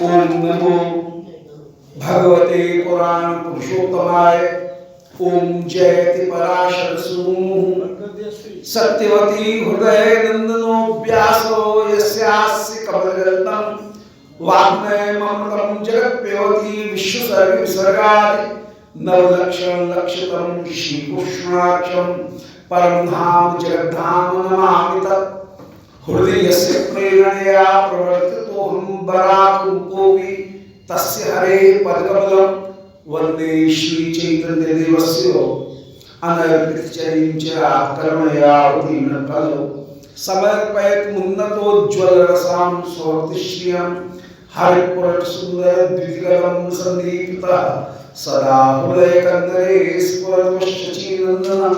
ओम नमो भगवते पुराण पुरुषोत्तमाय। ओम जयति पराशर सूनुः सत्यवती हृदय नंदनो व्यासो यस्यास्य कमलगल्तम वाग्मय ममृतं जगत्प्यवती विश्वसर्ग विसर्गादि नवलक्षण लक्षितम श्रीकृष्णाक्षम परम धाम जगद्धाम नमामि तत्। हृदयस्य प्रेरणया प्रवर्तितोऽहं बराकुकोऽपि तस्य हरे पदकमलं वन्दे श्रीचैतन्यदेवस्य अनर्पितचरिञ्चराकर्मयावतीर्णकलौ समर्पयत् मुन्नतोज्ज्वलरसां स्वस्तिश्रियं हरिपुरटसुन्दरद्वितिकरं सन्दीपितः सदा हृदयकन्दरे स्फुरतुश्चीनन्दनः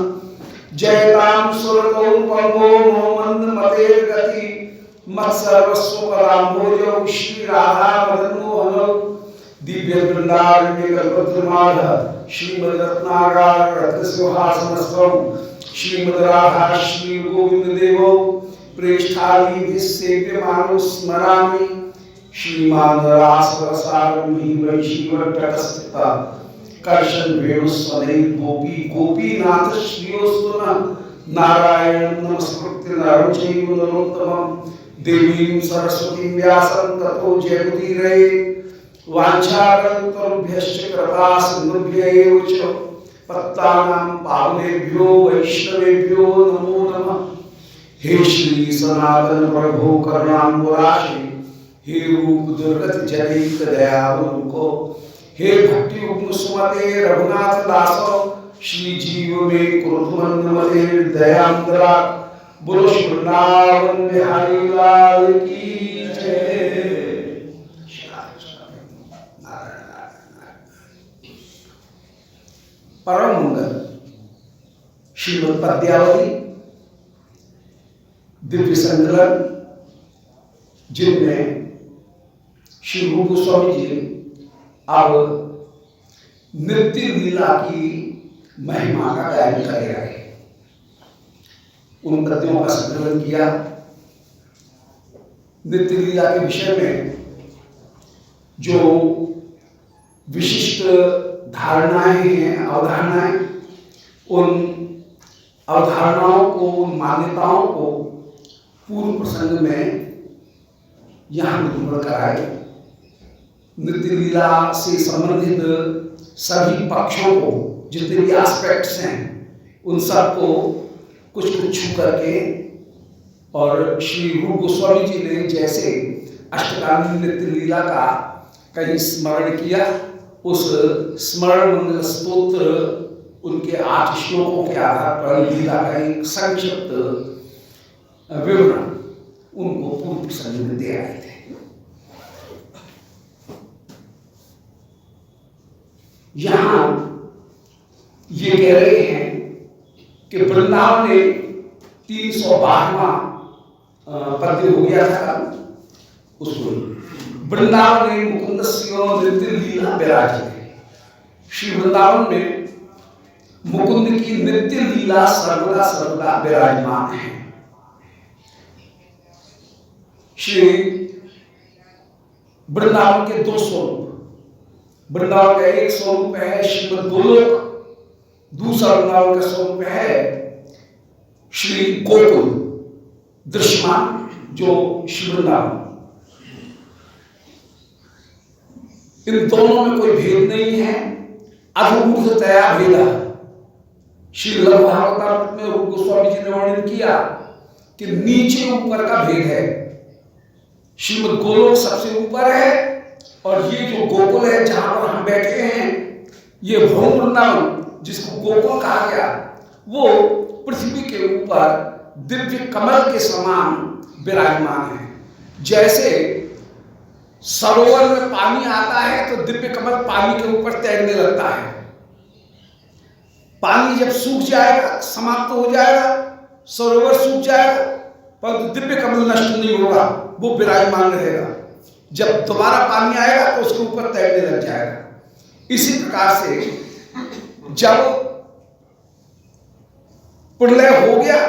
जयतां सुरतोपमो मोमन्दमते गति मत्सर्वस्व पदाम्भोजौ श्री राधा मदन मोहनौ दिव्य वृंदारण्य कल्पद्रुमाध श्रीमद रत्नागार रत्नसिंहासनस्थौ श्रीमद राधा श्री गोविंद देवौ प्रेष्ठादि सेव्यमानो स्मरामि श्रीमान रासरसारम्भी वैशीवटकस्थिता कर्षण वेणुस्वने गोपी गोपीनाथ श्रीयोस्तुन नारायण नमस्कृत्य नरं चैव नरोत्तमं देवीं सरस्वतीं व्यासं ततो जयमुदीरये वाञ्छाकल्पतरुभ्यश्च कृपा सिन्धुभ्यैव च पत्तानां पावनेभ्यो वैष्णवेभ्यो नमो नमः। हे श्री सनातन प्रभो करुणाम्बुराशे हे रूप दुर्गत जनैक दयावलोको हे भक्ति सुमते रघुनाथ दासो श्री जीव में क्रोधमंद मते दयांद्रा बोलो वृंदावन बिहारी लाल की जय। परम मंगल श्रीमद पद्यावली दिव्य संकलन जिनमें श्री रूप गोस्वामी जी अब नृत्य लीला की महिमा का गायन कर रहे हैं। उन पद्यों का संकलन किया। नृत्य लीला के विषय में जो विशिष्ट धारणाएं हैं, अवधारणाएं, उन अवधारणाओं को, उन मान्यताओं को पूर्व प्रसंग में यहाँ निरूपण कराए। नृत्य लीला से संबंधित सभी पक्षों को, जितने भी एस्पेक्ट्स हैं, उन सबको कुछ कुछ छू करके, और श्री रूप गोस्वामी जी ने जैसे अष्टकांडी नृत्य लीला का कहीं स्मरण किया, उस स्मरण मंगल स्तोत्र उनके 8 श्लोकों के आधार पर लीला का एक संक्षिप्त विवरण उनको पूर्व प्रसंग में दे आए थे। यहां ये कह रहे हैं कि वृंदावन ने 312वां पद्य हो गया था। उसको वृंदावन में मुकुंद नृत्य लीला विराजित है। श्री वृंदावन में मुकुंद की नृत्य लीला सर्वदा सर्वदा विराजमान है। श्री वृंदावन के 2 स्वरूप, वृंदावन का एक स्वरूप है श्रीमद गोलोक, दूसरा वृंदावन का स्वरूप है श्री गोकुल दृश्यमान जो श्री वृंदावन। इन दोनों में कोई भेद नहीं है। अधूर्धतया भेद। श्री लघु भागवतामृत में रूप गोस्वामी जी ने वर्णन किया कि नीचे ऊपर का भेद है। श्रीमद गोलोक सबसे ऊपर है, और ये जो गोकुल है जहां पर हम बैठे हैं, ये भौम वृंदावन जिसको गोकुल कहा गया, वो पृथ्वी के ऊपर ऊपर दिव्य कमल के समान विराजमान है। जैसे सरोवर में पानी आता है तो दिव्य कमल पानी के ऊपर तैरने लगता है। पानी जब सूख जाएगा, समाप्त हो जाएगा, सरोवर सूख जाएगा, पर दिव्य कमल नष्ट नहीं होगा, वो विराजमान रहेगा। जब दोबारा पानी आएगा तो उसके ऊपर तैरने लग जाएगा। इसी प्रकार से जब प्रलय हो गया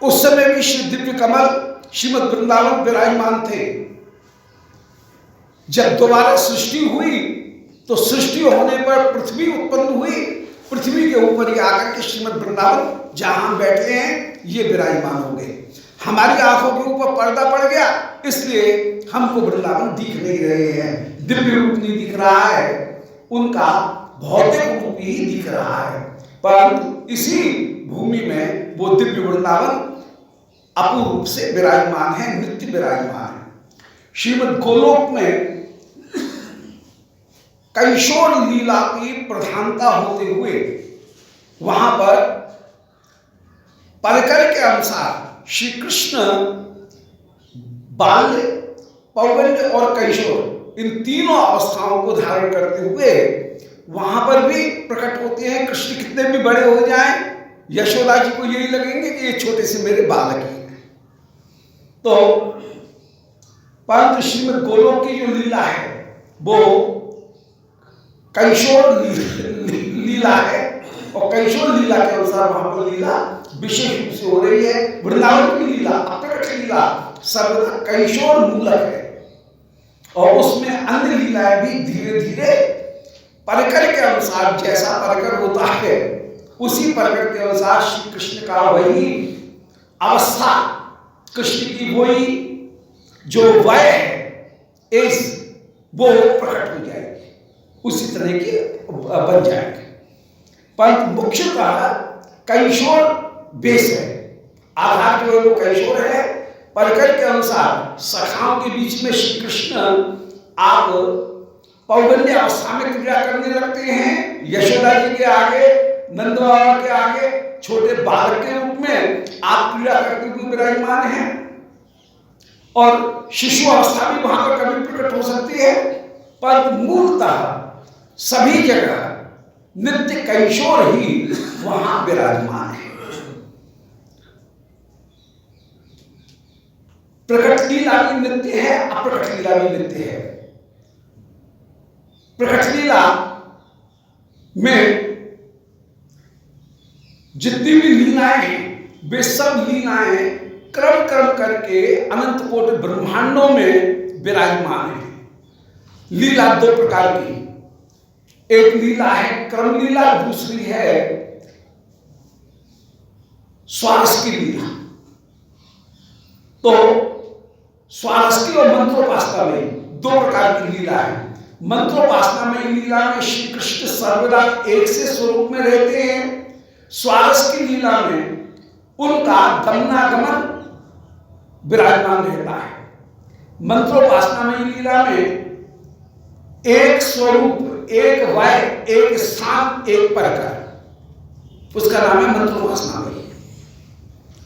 उस समय भी श्री दिव्य कमल श्रीमद् वृंदावन विराजमान थे। जब दोबारा सृष्टि हुई तो सृष्टि होने पर पृथ्वी उत्पन्न हुई। पृथ्वी के ऊपर ही आकर के श्रीमद् वृंदावन जहां हम बैठे हैं ये विराजमान हो गए। हमारी आंखों के ऊपर पर्दा पड़ गया, इसलिए हमको वृंदावन दिख नहीं रहे हैं, दिव्य रूप नहीं दिख रहा है, उनका भौतिक रूप ही दिख रहा है। परंतु इसी भूमि में वो दिव्य वृंदावन अपूर्व रूप से विराजमान है, नित्य विराजमान है। श्रीमद् गोलोक में कैशोर लीला की प्रधानता होते हुए वहां पर परकर के अनुसार श्री कृष्ण बाल्य, पौगंड और कैशोर इन तीनों अवस्थाओं को धारण करते हुए वहां पर भी प्रकट होते हैं। कृष्ण कितने भी बड़े हो जाएं, यशोदा जी को यही लगेंगे कि ये छोटे से मेरे बालक ही हैं। तो परंतु श्रीमद् गोलोक की जो लीला है वो कैशोर लीला है, और कैशोर लीला के अनुसार वहां पर लीला विशेष रूप से हो रही है। वृंदावन की लीला, अप्रकट लीला सर्वदा कैशोर मूलक है, और उसमें अन्य लीलाएं भी धीरे धीरे परकर के अनुसार, जैसा परकर होता है उसी परकर के अनुसार श्री कृष्ण का वही अवस्था, कृष्ण की वही जो वय है इस वो प्रकट हो जाएगी, उसी तरह की बन जाएंगे। पर मुख्यतः कैशोर बेस है, आधार जो है वो कैशोर है। परकर के अनुसार सखाओं के बीच में श्री कृष्ण आप पौगंड्य अवस्था में क्रिया करने लगते हैं। यशोदा जी के आगे, नंद बाबा के आगे छोटे बालक के रूप में आप क्रिया करते हुए विराजमान हैं, और शिशु अवस्था भी वहां पर कभी प्रकट हो सकती है, पर मूलतः सभी जगह नित्य कैशोर ही वहां विराजमान है। प्रकट लीला भी नित्य है, अप्रकट लीला भी नित्य है। प्रकट लीला में जितनी भी लीलाएं हैं वे सब लीलाएं क्रम क्रम करके अनंत कोटि ब्रह्मांडों में विराजमान है। लीला दो प्रकार की, एक लीला है क्रम लीला, दूसरी है स्वारस की लीला। तो स्वारस की और मंत्रोपासना में दो प्रकार की लीला है। मंत्रोपासना में लीला में श्री कृष्ण सर्वदा एक से स्वरूप में रहते हैं। स्वारस की लीला में उनका गमनागमन विराजमान रहता है। मंत्रोपासना में लीला में एक स्वरूप, एक वय, एक स्थान, एक परकर, उसका नाम है मंत्रोपासना में।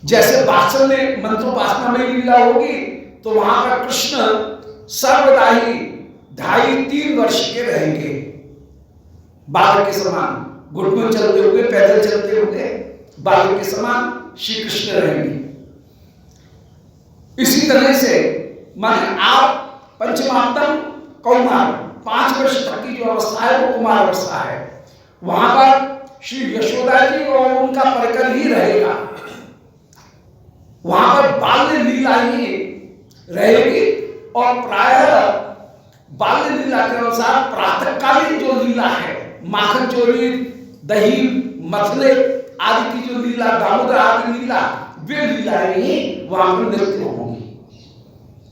जैसे वात्सल्य मंत्रोपासना में लीला होगी तो वहां पर कृष्ण सर्वदा ही 2.5-3 वर्ष के रहेंगे, बालक के समान, घुटनों चलते हुए, पैदल चलते हुए बालक के समान श्री कृष्ण रहेंगे। इसी तरह से माने आप पंचमांतम कौमार 5 वर्ष तक की जो अवस्था है वो कुमार अवस्था है, वहां पर श्री यशोदा जी और उनका परकर ही रहेगा। वहां पर बाल्य लीला ही रहेगी, और प्रायः बाल्य लीला के अनुसार प्रातःकालीन जो लीला है, माखन चोरी, दही मथले आदि की जो लीला, दामोदर आदि लीला, वे लीलाएं ही वहां पर नृत्य होंगी।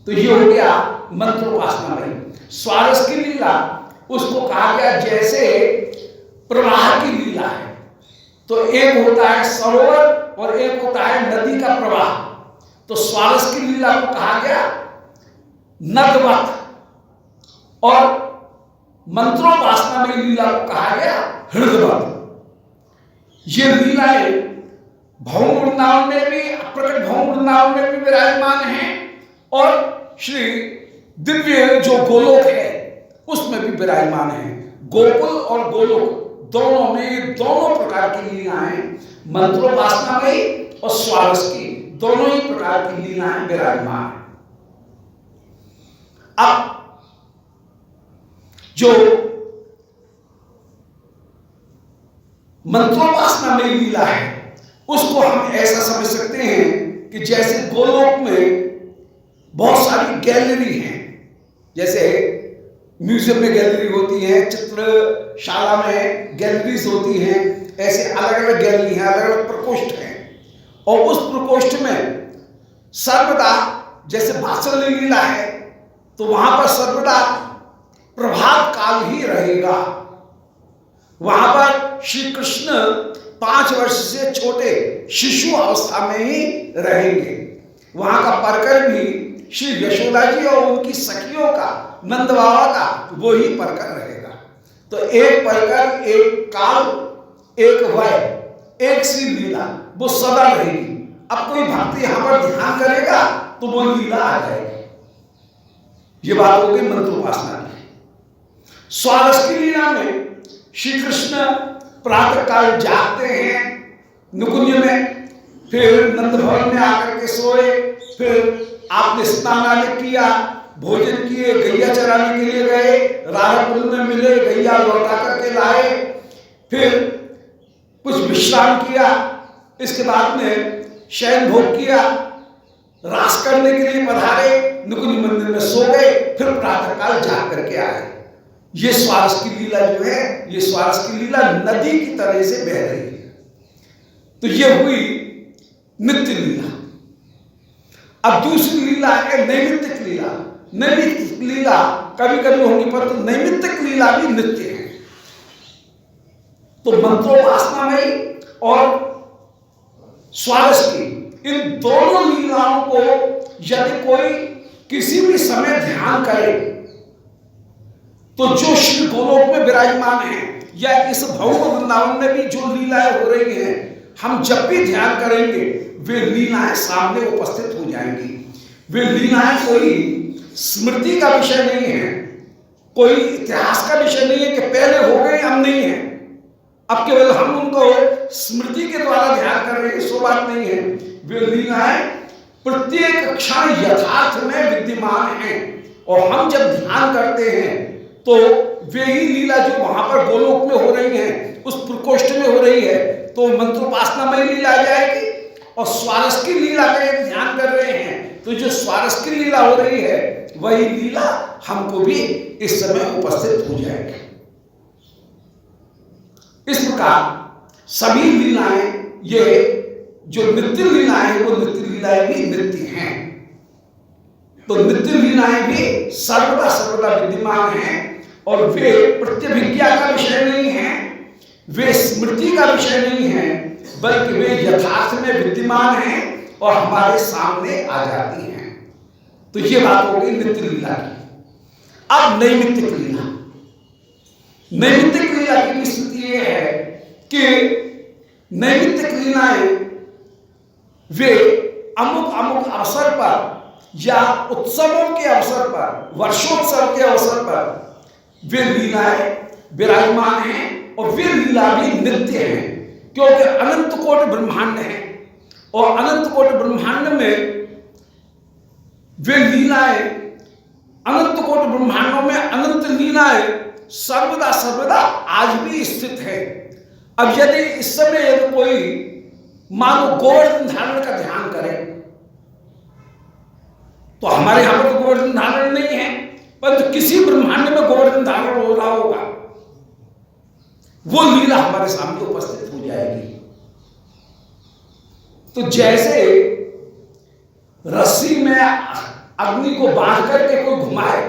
तो ये हो गया मंत्रोपासना में। स्वारस की लीला उसको कहा गया जैसे प्रवाह की लीला है। तो एक होता है सरोवर और एक होता है नदी का प्रवाह। तो स्वारस की लीला को कहा गया नदवत, और मंत्रोपासना में लीला को कहा गया हृदवत। ये लीलाएं भौम वृंदावन में भी, प्रकट भौम वृंदावन में भी विराजमान हैं और श्री दिव्य जो गोलोक है उसमें भी विराजमान है। गोकुल और गोलोक दोनों में दोनों प्रकार की लीलाएं, मंत्रोपासना में और स्वारस की दोनों ही प्रकार की लीलाएं विराजमान है। अब जो मंत्रोपासना में लीला है उसको हम ऐसा समझ सकते हैं कि जैसे गोलोक में बहुत सारी गैलरी हैं, जैसे म्यूजियम में गैलरी होती है, चित्रशाला में गैलरीज होती हैं, ऐसे अलग अलग गैलरी हैं, अलग अलग प्रकोष्ठ हैं। और उस प्रकोष्ठ में सर्वदा जैसे वात्सल्य लीला है तो वहां पर सर्वदा प्रभात काल ही रहेगा। वहां पर श्री कृष्ण 5 वर्ष से छोटे शिशु अवस्था में ही रहेंगे। वहां का परकर भी श्री यशोदा जी और उनकी सखियों का, नंद बाबा का वो ही परकर रहेगा। तो एक परकर, एक काल, एक वय, एक सी लीला वो सदा रहेगी। अब कोई भक्ति यहां पर ध्यान करेगा तो वो लीला आ जाएगी। ये बात हो गई मंत्रोपासना की। स्वारस की लीला में श्री कृष्ण प्रातः काल जागते हैं नुकुंज में, फिर नंद भवन में आकर के सोए, फिर आपने स्नान आदि किया, भोजन किए, गैया चराने के लिए गए, राधा कुंड में मिले, गैया लौटा करके लाए, फिर कुछ विश्राम किया, इसके बाद में शयन भोग किया, रास करने के लिए पधारे, नुकुंज मंदिर में सो गए, फिर प्रातः काल जाग करके आए। ये स्वारस की लीला जो है, ये स्वारस की लीला नदी की तरह से बह रही है। तो ये हुई नित्य लीला। अब दूसरी लीला है नैमित्तिक लीला। नैमित्तिक लीला कभी कभी होगी, परंतु नैमित्तिक लीला भी नित्य है। तो मंत्रोपासना में और स्वारस की इन दोनों लीलाओं को यदि कोई किसी भी समय ध्यान करे तो जो श्री गोलोक में विराजमान है या इस भौम वृंदावन में भी जो लीलाएं हो रही हैं, हम जब भी ध्यान करेंगे वे लीलाएं सामने उपस्थित हो जाएंगी। वे लीलाएं कोई स्मृति का विषय नहीं है, कोई इतिहास का विषय नहीं है कि पहले हो गए अब नहीं है, अब केवल हम उनको स्मृति के द्वारा ध्यान कर रहे हैं, सो बात नहीं है। वे लीलाएं प्रत्येक क्षण यथार्थ में विद्यमान हैं और हम जब ध्यान करते हैं तो वे ही लीला जो वहां पर गोलोक में हो रही है, उस प्रकोष्ठ में हो रही है, तो मंत्रोपासना में लीला आ जाएगी। और स्वारस की लीला का यदि ध्यान कर रहे हैं तो जो स्वारस की लीला हो रही है वही लीला हमको भी इस समय उपस्थित हो जाएगी। इस प्रकार सभी लीलाएं, ये जो नित्य लीलाएं वो नित्य लीलाएं भी नित्य हैं। तो नित्य लीलाएं भी सर्वदा सर्वदा विद्यमान हैं और वे प्रत्यभिज्ञा का विषय नहीं है, वे स्मृति का विषय नहीं है, बल्कि वे यथार्थ में विद्यमान हैं और हमारे सामने आ जाती हैं। तो ये बात हो गई नित्य लीला की। अब नैमित्तिक लीला। नैमित्तिक लीला की स्थिति यह है कि नैमित्तिक लीलाएं वे अमुक अमुक अवसर पर या उत्सवों के अवसर पर, वर्षोत्सव के अवसर पर वे लीलाएं विराजमान हैं और वे लीला भी नित्य हैं, क्योंकि अनंत कोटि ब्रह्मांड है और अनंत कोटि ब्रह्मांड में वे लीलाएं, अनंत कोटि ब्रह्मांडों में अनंत लीलाएं सर्वदा सर्वदा आज भी स्थित है। अब यदि इस समय यदि कोई मानो गोवर्धन धारण का ध्यान करे तो हमारे यहां पर तो गोवर्धन धारण नहीं है, परंतु किसी ब्रह्मांड में गोवर्धन धारण हो रहा होगा, वो लीला हमारे सामने उपस्थित हो जाएगी। तो जैसे रस्सी में अग्नि को बांध करके कोई घुमाए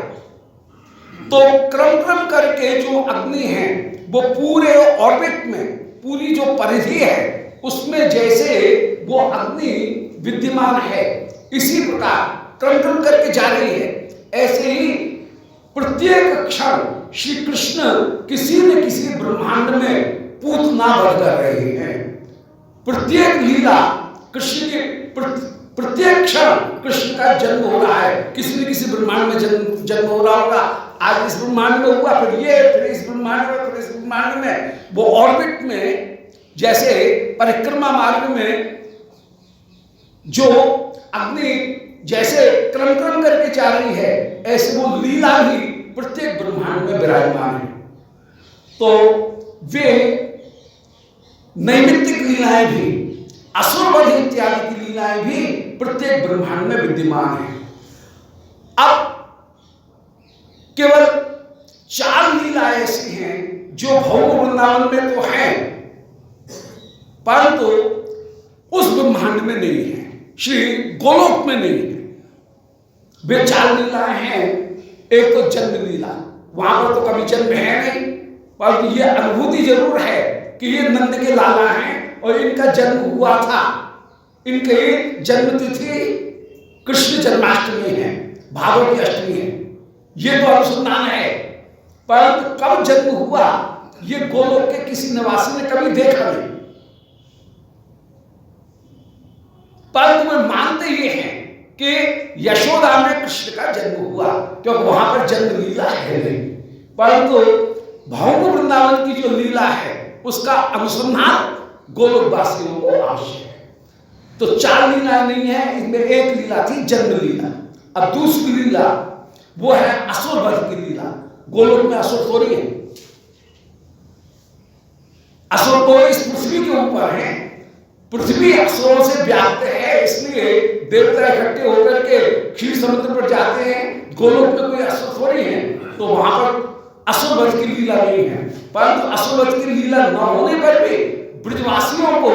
तो क्रम क्रम करके जो अग्नि है वो पूरे ऑर्बिट में, पूरी जो परिधि है उसमें जैसे वो अग्नि विद्यमान है, इसी प्रकार क्रम क्रम करके जा रही है। ऐसे ही प्रत्येक क्षण श्री कृष्ण किसी न किसी ब्रह्मांड में पूतना भर कर रहे हैं। प्रत्येक लीला कृष्ण के प्रत्येक क्षण कृष्ण का जन्म हो रहा है। किसी न किसी ब्रह्मांड में जन्म हो रहा होगा। आज इस ब्रह्मांड में हुआ, फिर इस ब्रह्मांड में, फिर इस ब्रह्मांड में। वो ऑर्बिट में जैसे परिक्रमा मार्ग में जो अग्नि जैसे क्रम क्रम करके जा रही है, ऐसे वो लीला भी प्रत्येक ब्रह्मांड में विराजमान है। तो वे नैमित्तिक लीलाएं भी, असुरवध इत्यादि की लीलाएं भी प्रत्येक ब्रह्मांड में विद्यमान है। अब केवल 4 लीला ऐसी हैं जो भौम वृंदावन में तो है, परंतु उस ब्रह्मांड में नहीं है, श्री गोलोक में नहीं है। वे 4 लीलाएं हैं। एक तो जन्म लीला, वहां पर तो कभी जन्म है नहीं, परंतु ये अनुभूति जरूर है कि ये नंद के लाला हैं और इनका जन्म हुआ था। इनके जन्म तिथि कृष्ण जन्माष्टमी है, भादों की अष्टमी है। ये तो अनुसंधान है, परंतु कब जन्म हुआ ये गोलोक के किसी निवासी ने कभी देखा नहीं। परंतु वे मानते ये हैं कि यशोदा में कृष्ण का जन्म हुआ, क्योंकि वहां पर जन्म लीला है नहीं। परंतु भौम वृंदावन की जो लीला है उसका अनुसंधान गोलोक वासियों को आवश्यक है। तो 4 लीला नहीं है, इसमें एक लीला थी जन्म लीला। अब दूसरी लीला वो है असुर वध की लीला। गोलोक में असुर थोड़ी है, असुर तो इस पृथ्वी के ऊपर है। पृथ्वी असुरों से व्याप्त है, इसलिए देवता इकट्ठे होकर के क्षीर समुद्र पर जाते हैं। गोलोक में कोई असुर थोड़ी है, तो वहां पर असुर वध की लीला नहीं है। परंतु असुर वध की लीला न होने पर भी ब्रजवासियों को,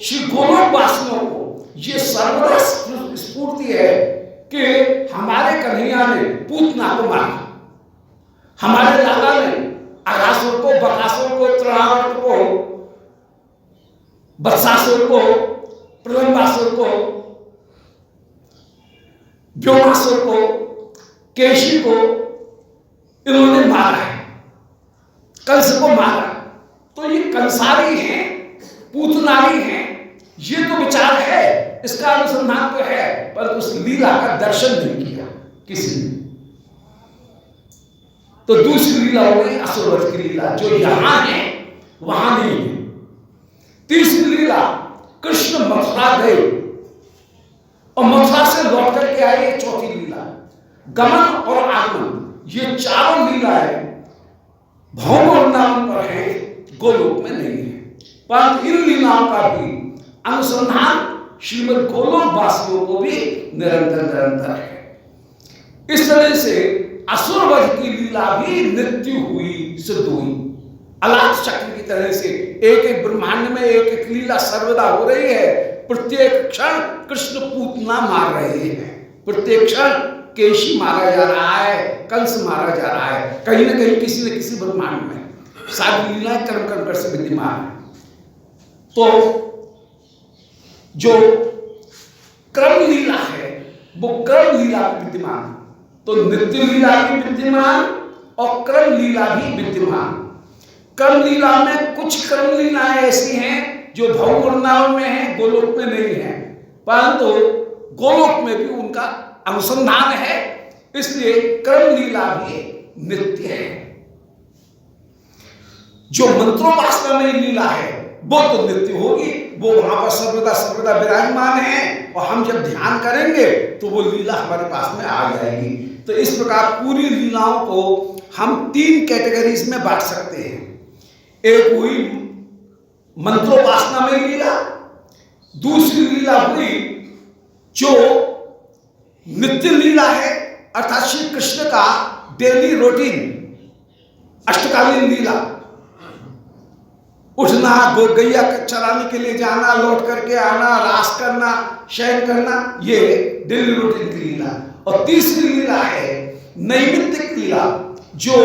श्री गोलोक वासियों को ये सर्वदा स्फूर्ति है कि हमारे कन्हैया ने पूतना को मारा, हमारे लाला ने अघासुर को, बकासुर को, तृणावर्त को, वत्सासुर को, प्रलंबासुर को, व्योमासुर को, केशी को इन्होंने मारा है, कंस को मारा। तो ये कंसारी हैं, पूतनारी हैं, ये तो विचार है, इसका अनुसंधान तो है, पर उस लीला का दर्शन नहीं किया किसी ने। तो दूसरी लीला हो गई असुरवध की लीला, जो यहां है वहां नहीं है। तीसरी लीला कृष्ण मथुरा गए और मथुरा से लौट करके आए, चौथी लीला गमन और आगमन। ये चारों लीलाएं भौम वृंदावन पर है, गोलोक में नहीं है। परंतु इन लीलाओं का भी अनुसंधान श्रीमद् गोलोक वासियों को भी निरंतर है। इस तरह से असुरवध की लीला भी नित्य हुई, सिद्ध हुई। अलाप चक्र की तरह से एक एक ब्रह्मांड में एक एक लीला सर्वदा हो रही है। प्रत्येक क्षण कृष्ण पूतना मार रहे हैं, प्रत्येक क्षण केशी मारा जा रहा है, कंस मारा जा रहा है। कहीं ना कहीं किसी न किसी ब्रह्मांड में सारी लीलाएं कर्म कर से विद्यमान है। तो जो क्रम लीला है वो क्रम लीला विद्यमान, तो नित्य लीला भी विद्यमान और क्रम लीला भी विद्यमान। क्रम लीला में कुछ क्रम लीलाएं ऐसी हैं जो भौम वृंदावन में है, गोलोक में नहीं है, परंतु गोलोक में भी उनका अनुसंधान है, इसलिए क्रम लीला भी नित्य है। जो मंत्रोपासना में लीला है वो तो नित्य होगी, वो वहां पर सर्वदा विराजमान है, और हम जब ध्यान करेंगे तो वो लीला हमारे पास में आ जाएगी। तो इस प्रकार पूरी लीलाओं को हम 3 कैटेगरीज में बांट सकते हैं। एक हुई मंत्रोपासना में लीला, दूसरी लीला हुई जो नित्य लीला है, अर्थात श्री कृष्ण का डेली रूटीन अष्टकालीन लीला, उठना, गैया चराने के लिए जाना, लौट करके आना, रास करना, शयन करना, ये डेली रूटीन की लीला। और तीसरी लीला है नैमित्तिक लीला, जो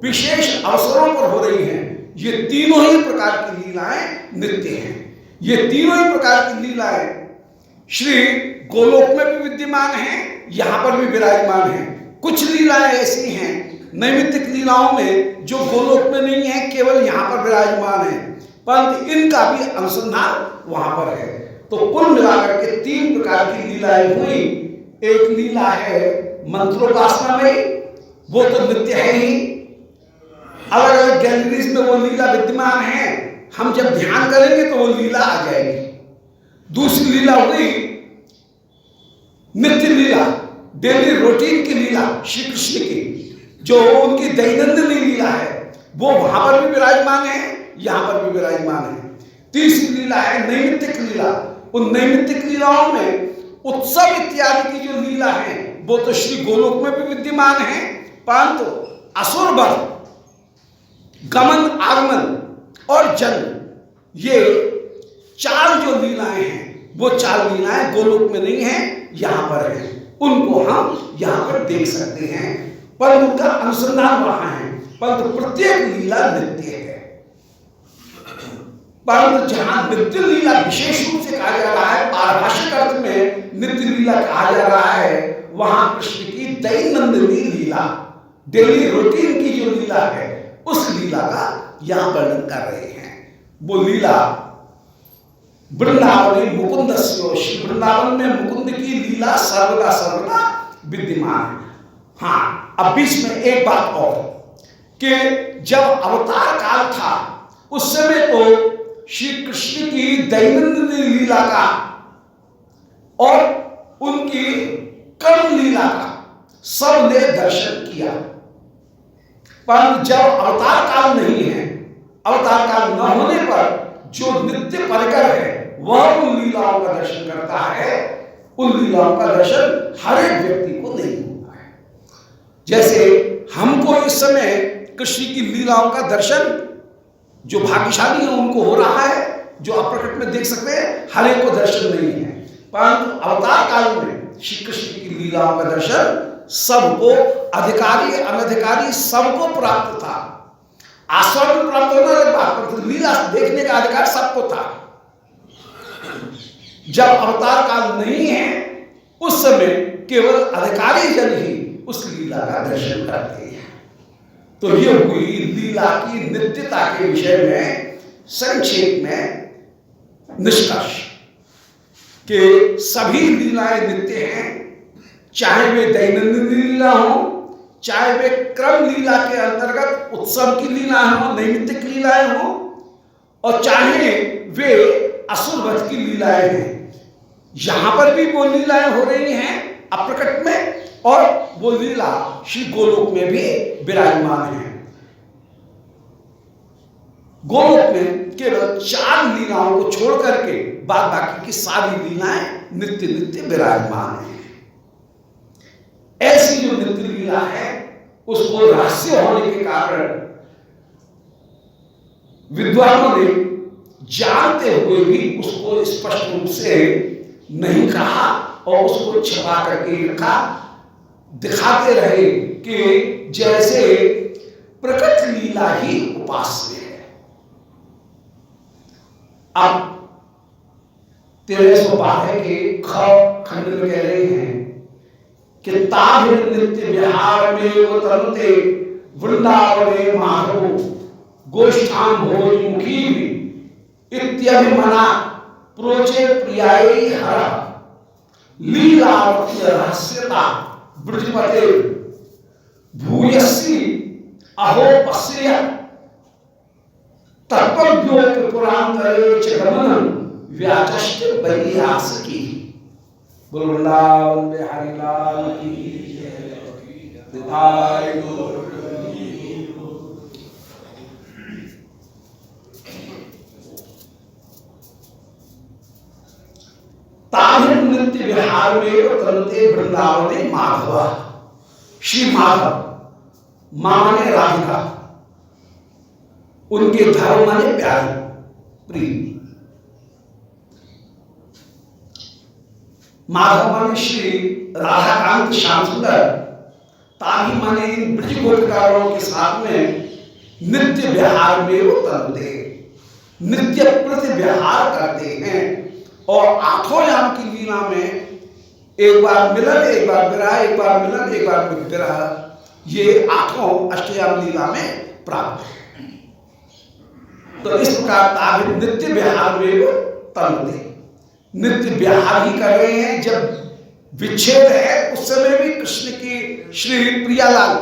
विशेष अवसरों पर हो रही है। ये तीनों ही प्रकार की लीलाएं नित्य हैं। ये तीनों ही प्रकार की लीलाएं श्री गोलोक में भी विद्यमान हैं, यहां पर भी विराजमान हैं। कुछ लीलाएं ऐसी हैं नैमित्तिक लीलाओं में जो गोलोक में नहीं है, केवल यहां पर विराजमान है। परंतु इनका भी अनुसंधान वहां पर है। तो कुल मिलाकर के 3 प्रकार की लीलाएं हुई। एक लीला है मंत्रोपासना में, वो तो नित्य है ही, अलग अलग गैलरीज में वो लीला विद्यमान है, हम जब ध्यान करेंगे तो वो लीला आ जाएगी। दूसरी लीला हुई नित्य लीला, डेली रूटीन की लीला श्री कृष्ण की, जो उनकी दैनंदिन लीला है, वो वहां पर भी विराजमान है, यहां पर भी विराजमान है। तीसरी लीला है नैमित्तिक लीला। उन नैमित्तिक लीलाओं में उत्सव इत्यादि की जो लीला है वो तो श्री गोलोक में भी विद्यमान है, परंतु असुर वध, गमन आगमन और जन्म, ये 4 जो लीलाएं हैं वो 4 लीलाएं गोलोक में नहीं है, यहां पर है। उनको हम यहां पर देख सकते हैं, पर उनका अनुसंधान वहां है, परंतु प्रत्येक लीला नित्य है। परंतु जहां नित्य लीला विशेष रूप से कहा जा रहा है, पारिभाषिक अर्थ में नित्य लीला कहा जा रहा है, वहां कृष्ण की दैनंदिन लीला, डेली रूटीन की जो लीला है, उस लीला का यहां वर्णन कर रहे हैं। वो लीला वृंदावन मुकुंद, श्री वृंदावन में मुकुंद की लीला सर्वदा सर्वदा विद्यमान है। हाँ, अब बीच में एक बात और कि जब अवतार काल था उस समय तो श्री कृष्ण की दैनंदिन लीला का और उनकी कर्म लीला का सबने दर्शन किया, पर जब अवतार काल नहीं है, अवतार काल न होने पर जो नित्य परिकर है वह उन लीलाओं का दर्शन करता है। उन लीलाओं का दर्शन हर एक व्यक्ति को नहीं होता है। जैसे हमको इस समय कृष्ण की लीलाओं का दर्शन जो भाग्यशाली है उनको हो रहा है, जो अप्रकट में देख सकते हैं, हर एक को दर्शन नहीं है, परंतु अवतार काल में श्री कृष्ण की लीलाओं का दर्शन सबको, अधिकारी अनधिकारी सबको प्राप्त था। आस्वादन प्राप्त होना अलग बात, परंतु लीला देखने का अधिकार सबको था। जब अवतार काल नहीं है उस समय केवल अधिकारी जन ही उस लीला का दर्शन करते हैं। तो ये हुई लीला की नित्यता के विषय में संक्षेप में निष्कर्ष कि सभी लीलाएं नित्य हैं, चाहे वे दैनंदिन लीला हो, चाहे वे क्रम लीला के अंतर्गत उत्सव की लीला हो, नैमित्तिक लीलाएं हो, और चाहे वे असुर वध की लीलाएं हैं। यहां पर भी वो लीलाएं हो रही हैं अप्रकट में, और वो लीला श्री गोलोक में भी विराजमान है। गोलोक में केवल 4 लीलाओं को छोड़ करके बाद बाकी की सारी लीलाएं नित्य नित्य विराजमान है। ऐसी जो नित्य लीला है उसको रहस्य होने के कारण विद्वानों ने जानते हुए भी उसको स्पष्ट रूप से नहीं कहा और उसको छिपा करके रखा, दिखाते रहे कि जैसे प्रकट लीला ही उपास्य है। अब 13 बात है कि ख खंड में कह रहे हैं कि ताभिर नित्य विहार में वो तनुते वृंदावने माधव गोष्ठाम भोजमुखी इत्यभिमना प्रोचे प्रियाय हर लीलावती रहस्यता ब्रजपते भूयसी अहो पश्य तत्वज्ञों पुरांतरे च गमनम व्याचष्ट बलिहास की। बोल वृंदावन बिहारी लाल की जय। ताभिर नित्य विहार में तनुते वृंदावने माधव। श्री माधव माने राधिका, उनके धर्म माने प्यारे प्रिय। माधव माने श्री राधाकांत श्याम सुंदर, ताभी माने इन ब्रज गोपिकाओं के साथ में नित्य विहार में वो तनुते, नित्य प्रति विहार करते हैं। और आठों याम की लीला में एक बार मिलन, एक बार विरह, एक बार मिलन, एक बार विरह, ये आठों अष्टयाम लीला में प्राप्त है। तो इस प्रकार ताभिर नित्य विहार में तन्मते, नित्य विहार ही कर रहे हैं। जब विच्छेद है उस समय भी कृष्ण की श्री प्रियालाल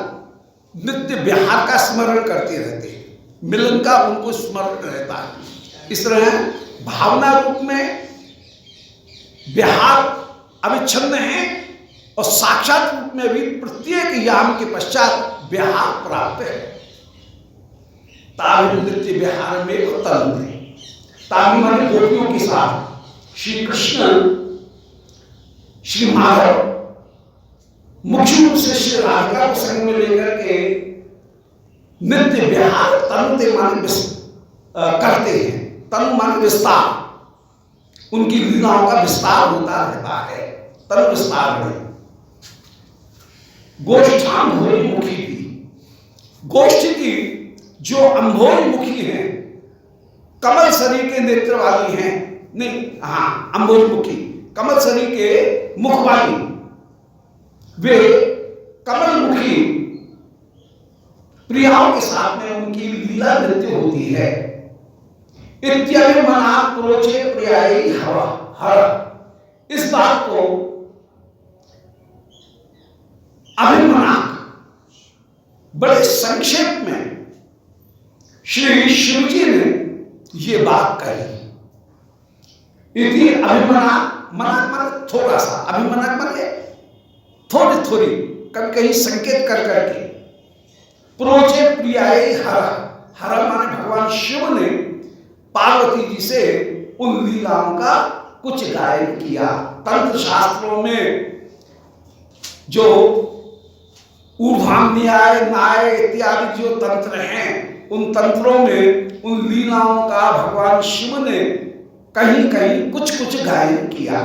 नित्य विहार का स्मरण करते रहते हैं, मिलन का उनको स्मरण रहता है। इस तरह भावना रूप में विहार अविच्छिन्न है और साक्षात रूप में भी प्रत्येक याम के पश्चात विहार प्राप्त है। ताभिर नित्य विहार में तन्मते, ताभि माने गोपियों के साथ श्री कृष्ण श्री माधव मुख्य रूप से श्री राधिका को संग में लेकर के नित्य विहार तन्मते माने करते हैं। तनु माने विस्तार, उनकी लीलाओं का विस्तार होता रहता है, तनु विस्तार में। गोष्ठाम भोरी मुखी की, गोष्ठी की जो अम्भोरी मुखी हैं, कमल सरी के नेत्र वाली हैं, नहीं हाँ अम्भोरी मुखी कमल सरी के मुख वाली, वे कमल मुखी प्रियाओं के साथ में उनकी लीला नृत्य होती है। इत्यादि मना प्रोचे प्रियाई हवा हर, इस बात को अभिमना बड़े संक्षेप में श्री शिव जी ने ये बात कही। इति अभिमना, मना मन थोड़ा सा, अभिमना मन थोड़ी थोड़ी कभी कहीं संकेत कर करके, प्रोचे प्रियाए हर, हर माने भगवान शिव ने पार्वती जी से उन लीलाओं का कुछ गायन किया। तंत्र शास्त्रों में जो ऊर्ध्वाम न्याय नाय इत्यादि जो तंत्र हैं, उन तंत्रों में उन लीलाओं का भगवान शिव ने कहीं कहीं कुछ कुछ गायन किया।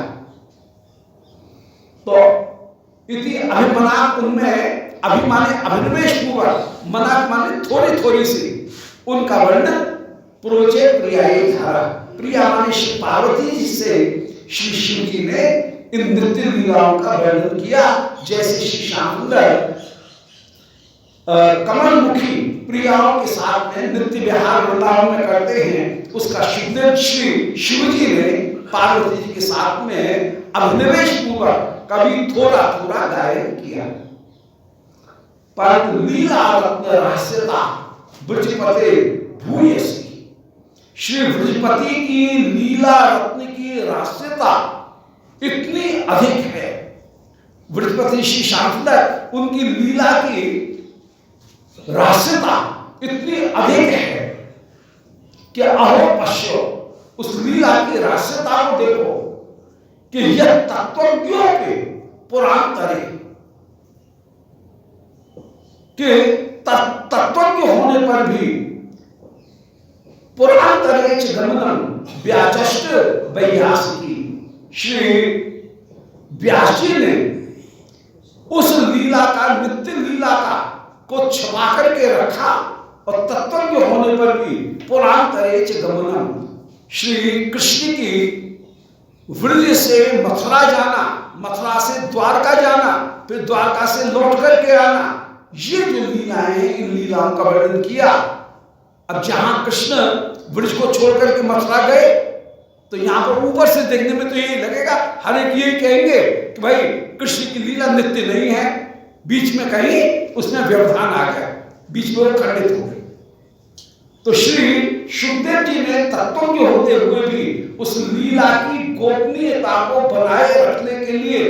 तो इति अभिमना, उनमें अभिमाने अभिनिवेश पूर्वक, मना माने थोड़ी थोड़ी सी उनका वर्णन प्रोचे प्रियाई धारा, प्रिया माने श्री पार्वती जी से श्री शिव जी ने इन नृत्य लीलाओं का वर्णन किया। जैसे श्री श्याम सुंदर कमल मुखी प्रियाओं के साथ में नृत्य विहार वृंदावन में करते हैं, उसका शुद्धदेव श्री शिव जी ने पार्वती जी के साथ में अभिनिवेश पूर्वक कभी थोड़ा थोड़ा गायन किया। पर लीला रत्न रहस्यता ब्रजपते भूयसी, श्री ब्रजपति की लीला रत्न की रहस्यता इतनी अधिक है। ब्रजपति श्री श्याम सुंदर उनकी लीला की रहस्यता इतनी अधिक है कि अहो पश्यो, उस लीला की रहस्यता को देखो कि यह तत्वज्ञों के पुरांतरे के तत्वज्ञ होने पर भी पुरांतरे गमनम व्याचष्ट व्यास की, श्री व्यास जी ने उस लीला का, नित्य लीला का को छुपा करके रखा और तत्वज्ञ होने पर भी पुरांतरे गमनम, श्री कृष्ण की वृज से मथुरा जाना, मथुरा से द्वारका जाना, फिर द्वारका से लौट करके आना, ये जो लीलाएं हैं इन लीलाओं का वर्णन किया। अब जहां कृष्ण वृज को छोड़ करके मथुरा गए तो यहां पर ऊपर से देखने में तो यही लगेगा, हर एक यही कहेंगे कि भाई कृष्ण की लीला नित्य नहीं है, बीच में कहीं उसमें व्यवधान आ गया, बीच में वो खंडित हो गए। तो श्री सुखदेव जी ने तत्वज्ञ होते हुए भी उस लीला की गोपनीयता को बनाए रखने के लिए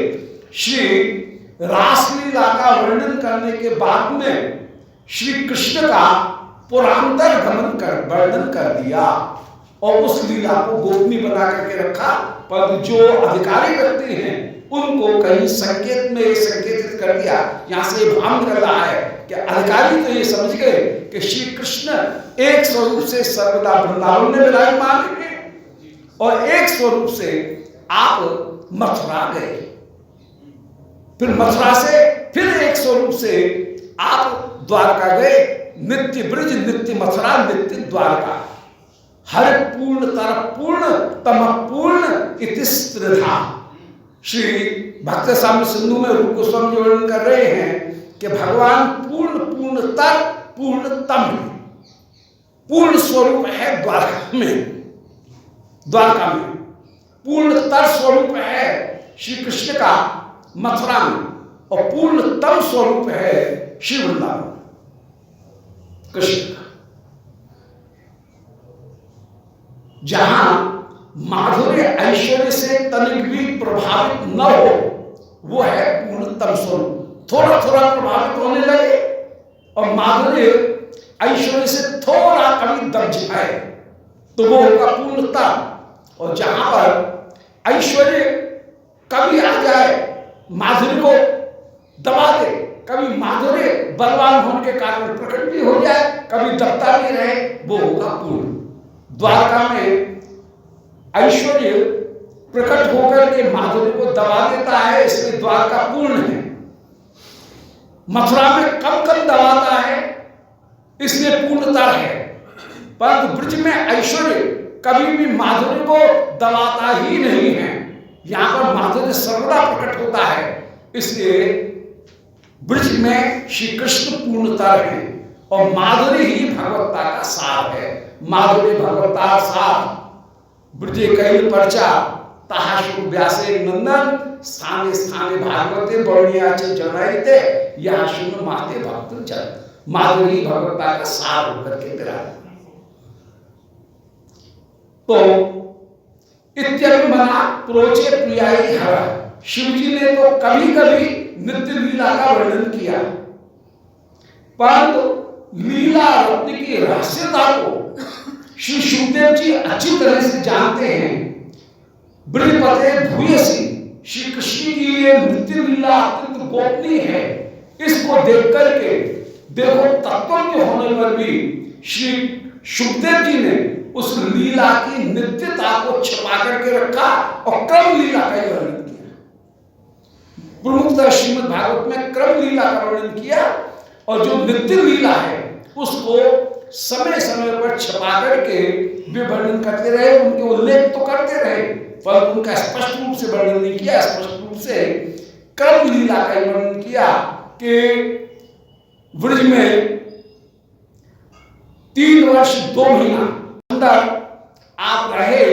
श्री रास लीला का वर्णन करने के बाद में श्री कृष्ण का पुरांतर गमन कर वर्णन कर दिया और उस लीला को गोपनीय बना करके रखा। पर जो अधिकारी व्यक्ति हैं उनको कहीं संकेत में संकेतित कर दिया। यहां से भ्रम कर रहा है कि अधिकारी तो ये समझ गए कि श्री कृष्ण एक स्वरूप से सर्वदा वृंदावन में विराजमान है और एक स्वरूप से आप मथुरा गए, फिर मथुरा से फिर एक स्वरूप से आप द्वारका गए। नित्य ब्रज नित्य मथुरा नित्य द्वारका, हर पूर्ण तर पूर्ण तम पूर्ण इति स्त्रिधा। श्री भक्त साम्य सिंधु में रूप गोस्वामी वर्णन कर रहे हैं कि भगवान पूर्ण पूर्णतर पूर्णतम है। पूर्ण स्वरूप है द्वारका में, द्वारका में पूर्णतर स्वरूप है श्री कृष्ण का मथुरा में, और पूर्णतम स्वरूप है श्री वृंदावन कृष्ण का। जहां माधुर्य ऐश्वर्य से तनिक भी प्रभावित न हो, वो है पूर्णतम स्वरूप। थोड़ा थोड़ा प्रभावित होने लगे और माधुर्य ऐश्वर्य से थोड़ा कभी दब जाए तो वो होगा पूर्णता। और जहां पर ऐश्वर्य कभी आ जाए, माधुर्य को दबा दे, कभी माधुर्य बलवान होने के कारण प्रकट भी हो जाए, कभी दबता भी रहे, वो होगा पूर्ण। द्वारका में ऐश्वर्य प्रकट होकर के माधुर्य को दबा देता है, इसलिए द्वारका पूर्ण है। मथुरा में कम कम दबाता है, इसलिए पूर्णता है। परंतु ब्रज में ऐश्वर्य कभी भी माधुर्य को दबाता ही नहीं है। यहां पर माधुर्य सर्वदा प्रकट होता है, इसलिए ब्रज में श्री कृष्ण पूर्णता है और माधुर्य ही भगवत्ता का सार है। माधुर्य भगवत्ता सार ब्रजे कैल पर्चा ताहा शुभ व्यासे नंदन स्थाने स्थाने भागवते वर्णिया जनाइते यहाँ शुभ माते भक्त चल। माधुर्य भगवत्ता का सार होकर के विराजमान। तो इत्यभिमना प्रोचे प्रियाई हर, शिव जी ने तो कभी कभी नित्य लीला का वर्णन किया, परंतु लीला रत्न की रहस्यता को श्री सुखदेव जी अच्छी तरह से जानते हैं। ब्रजपते भूयसी, श्री कृष्ण की ये नित्य लीला अत्यंत गोपनीय है। इसको देख करके देखो तत्व के होने पर भी श्री सुखदेव जी ने उस लीला की नित्यता को छिपा करके रखा और क्रम लीला का वर्णन किया। प्रमुखतः श्रीमद् भागवत में क्रम लीला का वर्णन किया और जो नित्य लीला है उसको समय समय पर छिपा करके वे वर्णन करते रहे, उनके उल्लेख तो करते रहे, पर उनका स्पष्ट रूप से वर्णन नहीं किया। स्पष्ट रूप से क्रम लीला का वर्णन किया कि ब्रज में 3 वर्ष 2 महीना अंदर आप रहे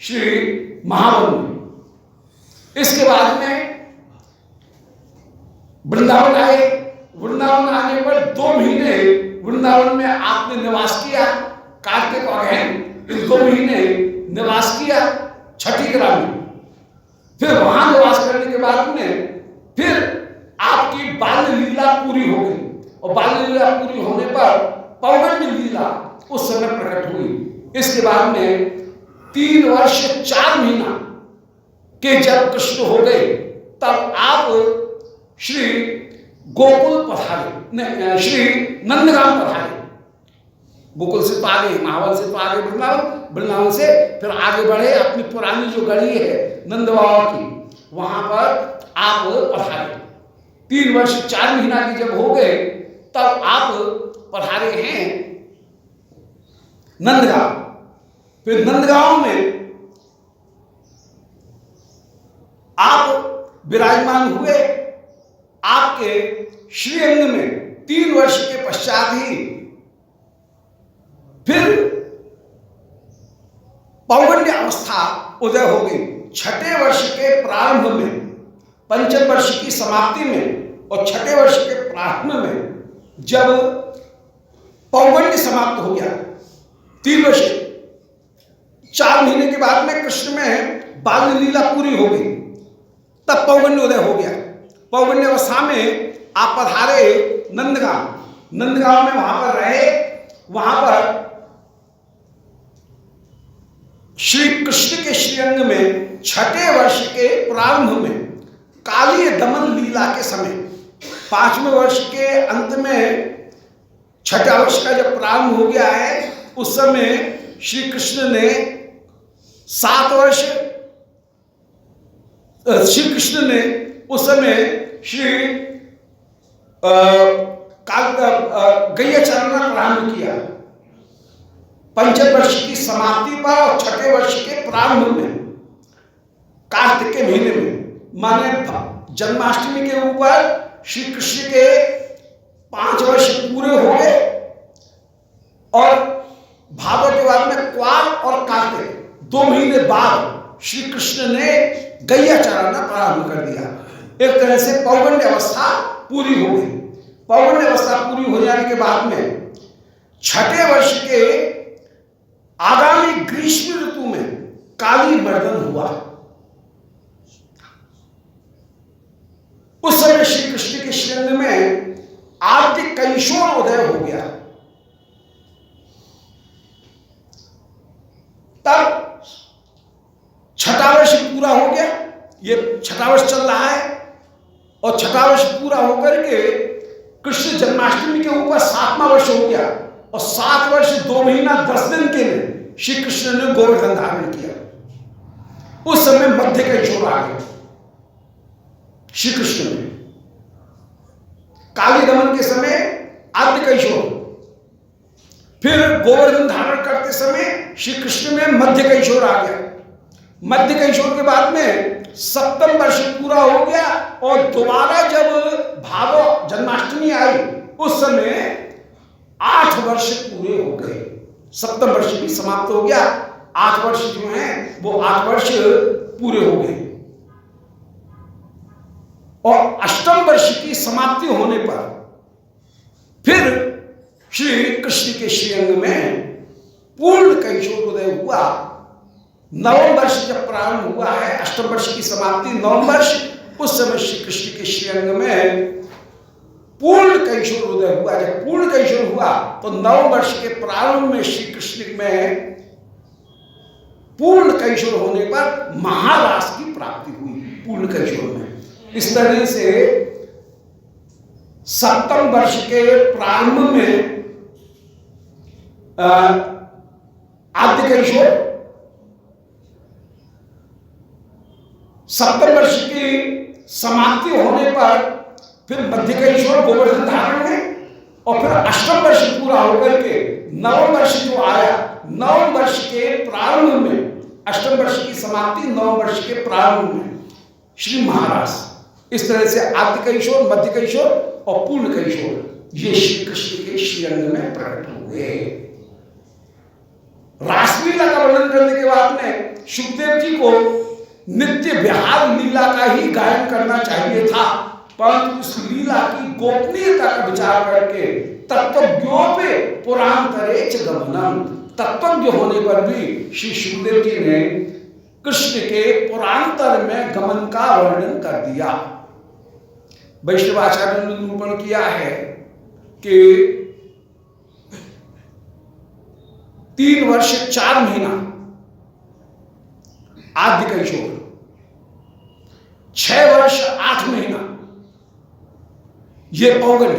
श्री महावन में। इसके बाद में वृंदावन आए। वृंदावन आने पर 2 महीने वृंदावन में आपने निवास किया। कार्तिक और इन 2 महीने निवास किया छठी ग्राम में। फिर वहां निवास करने के बाद में फिर आपकी बाल लीला पूरी हो गई और बाल लीला पूरी होने पर पौगंड लीला उस समय प्रकट हुई। इसके बाद में 3 वर्ष 4 महीना के जब कृष्ण हो गए तब आप श्री गोकुल पधारे, श्री नंदगांव पधारे। गोकुल से तो आगे, महावल से तो आगे वृंदावन, वृंदावन से फिर आगे बढ़े अपनी पुरानी जो गली है नंद बाबा की, वहां पर आप पधारे। 3 वर्ष 4 महीना की जब हो गए तब आप पधारे हैं नंदगांव। फिर नंदगांव में आप विराजमान हुए। आपके श्रीअंग में 3 वर्ष के पश्चात ही फिर पौगंड्य अवस्था उदय हो गई। 6ठे वर्ष के प्रारंभ में, 5म वर्ष की समाप्ति में और 6ठे वर्ष के प्रारंभ में जब पौगंड्य समाप्त हो गया, 3 वर्ष 4 महीने के बाद में कृष्ण में बाल लीला पूरी हो गई, तब पौगंड्य उदय हो गया। पौगंड्य अवस्था में आप पधारे नंदगांव। नंदगांव में वहां पर रहे। वहां पर श्री कृष्ण के श्रीअंग में 6ठे वर्ष के प्रारंभ में काली दमन लीला के समय, 5वें वर्ष के अंत में 6ठा वर्ष का जब प्रारंभ हो गया है, उस समय श्री कृष्ण ने 7 वर्ष, श्री कृष्ण ने उस समय श्री गैया चरण प्रारंभ किया। 5म वर्ष की समाप्ति पर और 6ठे वर्ष के प्रारंभ में कार्तिक के महीने में, माने जन्माष्टमी के ऊपर श्री कृष्ण के 5 वर्ष पूरे हो गए और भादों के बाद में क्वाल और कार्तिक 2 महीने बाद श्री कृष्ण ने गैया चराना प्रारंभ कर दिया। एक तरह से पौगंड अवस्था पूरी हो गई। पौगंड अवस्था पूरी हो जाने के बाद में छठे वर्ष के आगामी ग्रीष्म ऋतु में काली मर्दन हुआ। उस समय श्री कृष्ण के श्रीअंग में आद्य कैशोर उदय हो गया। तब छठा वर्ष पूरा हो गया। ये छठा वर्ष चल रहा है और छठा वर्ष पूरा होकर के कृष्ण जन्माष्टमी के ऊपर 7वां वर्ष हो गया और 7 वर्ष 2 महीना 10 दिन के लिए श्री कृष्ण ने गोवर्धन धारण किया। उस समय मध्य कैशोर आ गया श्री कृष्ण ने। काली दमन के समय आद्य कैशोर, फिर गोवर्धन धारण करते समय श्री कृष्ण में मध्य कैशोर आ गया। मध्य कैशोर के बाद में 7वां वर्ष पूरा हो गया और दोबारा जब भादो जन्माष्टमी आई उस समय 8 वर्ष पूरे हो गए। 7वां वर्ष भी समाप्त हो गया। 8 वर्ष जो हैं वो 8 वर्ष पूरे हो गए और 8वें वर्ष की समाप्ति होने पर फिर श्री कृष्ण के श्रीअंग में पूर्ण कैशोर उदय हुआ। 9वें वर्ष जब प्रारंभ हुआ है, 8वें वर्ष की समाप्ति 9वें वर्ष, उस समय श्री कृष्ण के श्रीअंग में पूर्ण कैशोर उदय हुआ। जब पूर्ण कैशोर हुआ तो 9वें वर्ष के प्रारंभ में श्री कृष्ण में पूर्ण कैशोर होने पर महारास की प्राप्ति हुई। पूर्ण कैशोर में इस तरह से 7वें वर्ष के प्रारंभ में आद्य कैशोर, 7वें वर्ष की समाप्ति होने पर फिर मध्य कैशोर गोवर्धन धारण में और फिर 8वें वर्ष पूरा होकर के 9वें वर्ष जो आया, 9वें वर्ष के प्रारंभ में 8वें वर्ष की समाप्ति 9वें वर्ष के प्रारंभ में श्री महाराज। इस तरह से आद्य कैशोर, मध्य कैशोर और पूर्ण कैशोर ये श्री कृष्ण के श्रीअंग में प्रकट हुए। रासलीला का वर्णन करने के बाद में सुखदेव जी को नित्य विहार लीला का ही गायन करना चाहिए था, परंतु उस लीला की गोपनीयता का विचार करके तत्वज्ञोपे पुरांतरे च गमनम, तत्वज्ञ होने पर भी श्री सुखदेव जी ने कृष्ण के पुरांतर में गमन का वर्णन कर दिया। वैष्णवाचार्य ने निरूपण किया है कि 3 वर्ष 4 महीना आद्य कैशोर, 6 वर्ष 8 महीना ये पौगंड,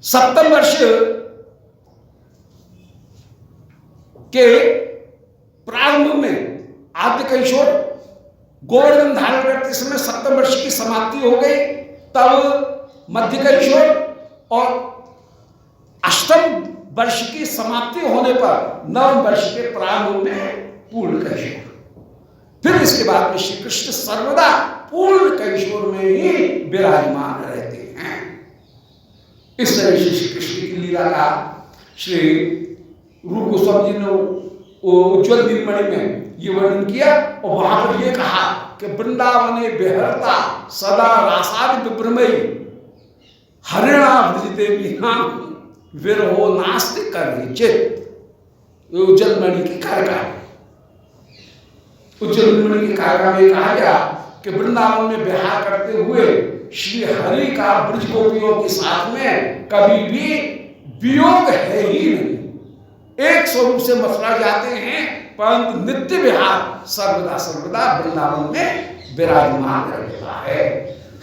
7वें वर्ष के प्रारंभ में आद्य कैशोर गोवर्धन धारण करते समय 7वें वर्ष की समाप्ति हो गई। तब मध्य कैशोर और 8वें वर्ष की समाप्ति होने पर 9वें वर्ष के प्रारंभ में पूर्ण कैशोर। फिर इसके बाद में श्री कृष्ण सर्वदा पूर्ण कैशोर में ही विराजमान रहते हैं। इस तरह से श्री कृष्ण की लीला का श्री रूप गोस्वामी जी ने उज्ज्वल नीलमणि में ये वर्णन किया और वहां पर ये कहा कि वृंदावने विहरता सदा रासादि विभ्रमयी हरिणा भजते विहाम विरहो नास्ति करिचित। उज्ज्वल मणि की कारिका, उज्ज्वल मणि की कारिका में कहा गया कि वृंदावन में विहार करते हुए श्री हरि का ब्रज गोपियों के साथ में कभी भी वियोग है ही नहीं। एक स्वरूप से मथुरा जाते हैं परंतु नित्य विहार सर्वदा सर्वदा वृंदावन में विराजमान रहता है।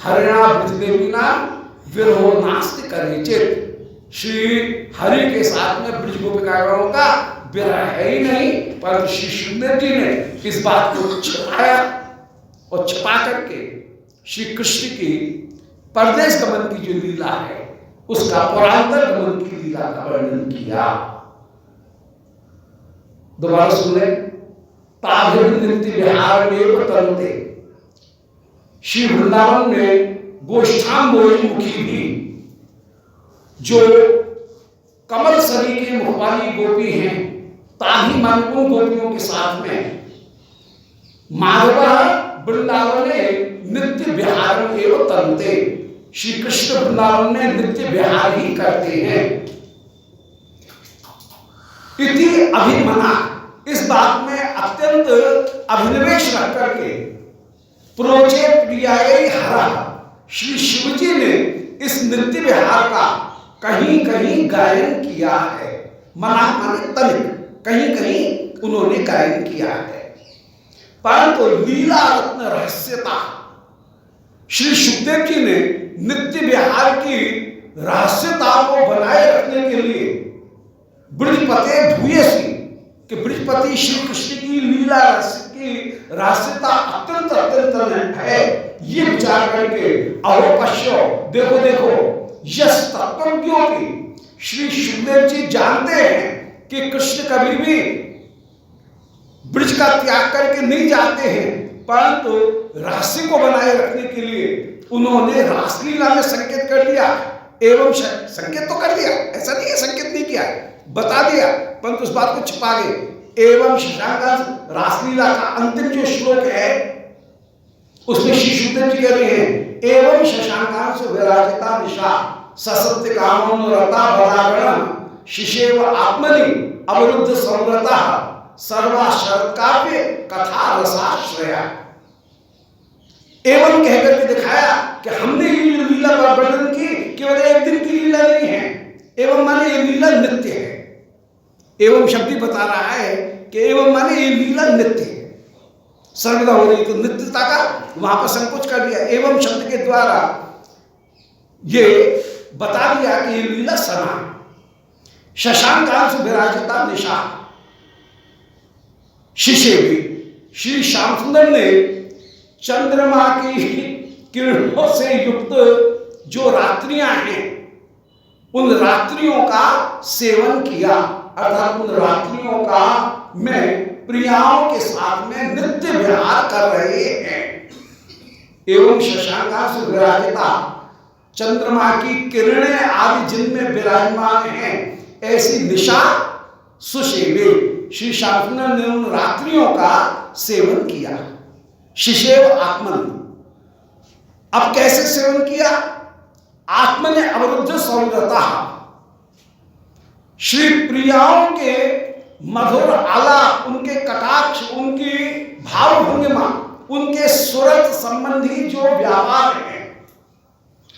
हरिणा ब्रज देवी नाम विरहो नास्ति करिचित। श्री हरि के साथ में ब्रज गोपिकाओं का विरह है ही नहीं, परंतु श्री सुखदेव जी ने इस बात को छिपाया और छिपा करके श्री कृष्ण की परदेश गमन की जो लीला है उसका पुरांतर गमन की लीला का वर्णन किया। दोबारा सुने, ताभिर्नित्य विहार में तरुते। श्री वृंदावन में गोष्ठांबोई मुखी भी जो कमल सरी के मुख वाली गोपी हैं, ताही मन उन गोपियों के साथ में माधव वृंदावने नित्य विहार एवं तंते, श्री कृष्ण वृंदावन में नित्य विहार ही करते हैं। इति अभिमना, इस बात में अत्यंत अभिनिवेश रख करके प्रोचे प्रियाय हरा, श्री शिव जी ने इस नित्य विहार का कहीं कहीं गायन किया है। मना माने तनिक, कहीं कहीं उन्होंने गायन किया है। परंतु लीला रत्न रहस्यता, श्री सुखदेव जी ने नित्य विहार की रहस्यता को बनाए रखने के लिए ब्रजपते भूयसी, कि ब्रजपति श्री कृष्ण की लीला की रहस्यता अत्यंत अत्यंत है, ये विचार करके अहो पश्यो, देखो देखो, यश तत्वज्ञों की, श्री सुखदेव जी जानते हैं कि कृष्ण कभी भी ब्रज का त्याग करके नहीं जाते हैं, परंतु रहस्य को बनाए रखने के लिए उन्होंने रासलीला में संकेत कर दिया। एवं संकेत तो कर दिया, ऐसा नहीं है संकेत नहीं किया, बता दिया, परंतु उस बात को छिपा गए। एवं शशांकांश रासलीला का अंतिम जो श्लोक है उसमें श्री सुखदेव जी कह रहे हैं, एवं शशांकांश विराजिता निशा ससत्य कामोनुरता बलागण शिशेव आत्मनि अवरुद्ध संव्रता सर्वा शरद काव्य कथा रसाश्रया। एवं कहकर के दिखाया कि हमने ये लीला का वर्णन की केवल एक दिन की लीला नहीं है, एवं माने ये लीला नित्य है। एवं शब्द ही बता रहा है कि एवं माने ये लीला नित्य है, सर्वदा हो रही, तो नित्यता का वहां पर संकोच कर दिया। एवं शब्द के द्वारा ये बता दिया कि ये लीला सना। शशांकांश विराजिता निशा, शिशे भी श्री श्याम सुंदर ने चंद्रमा की किरणों से युक्त जो रात्रियां हैं उन रात्रियों का सेवन किया, अर्थात उन रात्रियों का में प्रियाओं के साथ में नित्य विहार कर रहे हैं। एवं शशांकांश विराजिता, चंद्रमा की किरणें आदि जिनमें विराजमान हैं, ऐसी निशा सुशेवे, श्री शास्त्र ने उन रात्रियों का सेवन किया। शिशेव आत्मन, अब कैसे सेवन किया? आत्मा ने अवरुद्ध सौंदर्यता, श्री प्रियाओं के मधुर आलाप, उनके कटाक्ष, उनकी भाव भंगिमा, उनके सुरत संबंधी जो व्यापार है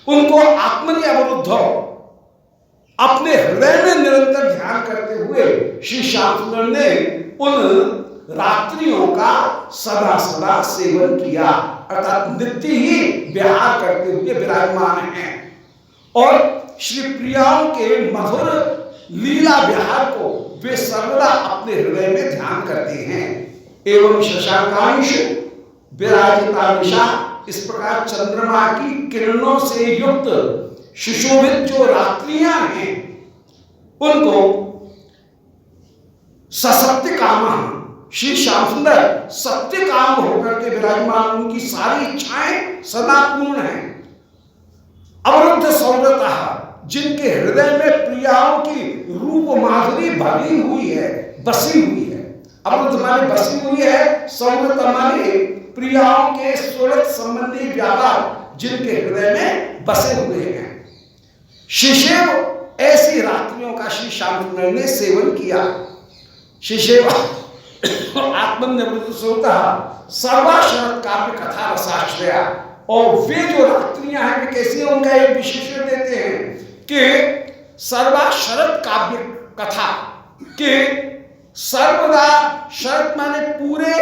उनको आत्मा ने अवरुद्ध अपने हृदय में निरंतर ध्यान करते हुए श्री श्याम सुंदर ने उन रात्रियों का सदा सदा सेवन किया, अर्थात नित्य ही विहार करते हुए विराजमान हैं और श्री प्रियाओं के मधुर लीला विहार को वे सर्वदा अपने हृदय में ध्यान करते हैं। एवं शशांकांश विराजिता निशा, इस प्रकार चंद्रमा की किरणों से युक्त सुशोभित जो रात्रियां हैं उनको ससत्य काम, श्री श्याम सुंदर सत्य काम होकर के विराजमान, उनकी सारी इच्छाएं सदा पूर्ण हैं। अवरुद्ध सौंदर्यता, जिनके हृदय में प्रियाओं की रूप माधुरी भरी हुई है, बसी हुई है। अवरुद्ध माने बसी हुई है, सौंदर्यता माने प्रियाओं के सुरत संबंधी व्यापार जिनके हृदय में बसे हुए हैं। शिशेव, ऐसी रात्रियों का श्री श्याम सुंदर ने सेवन किया। शिशेव आत्मनिवृत्त सोता सर्वाशरद काव्य कथा रसाश्रया, और वे जो रात्रियां हैं वे कैसी हैं, उनका एक विशेषण देते हैं कि सर्वाशरद काव्य कथा के सर्वदा, शरद माने पूरे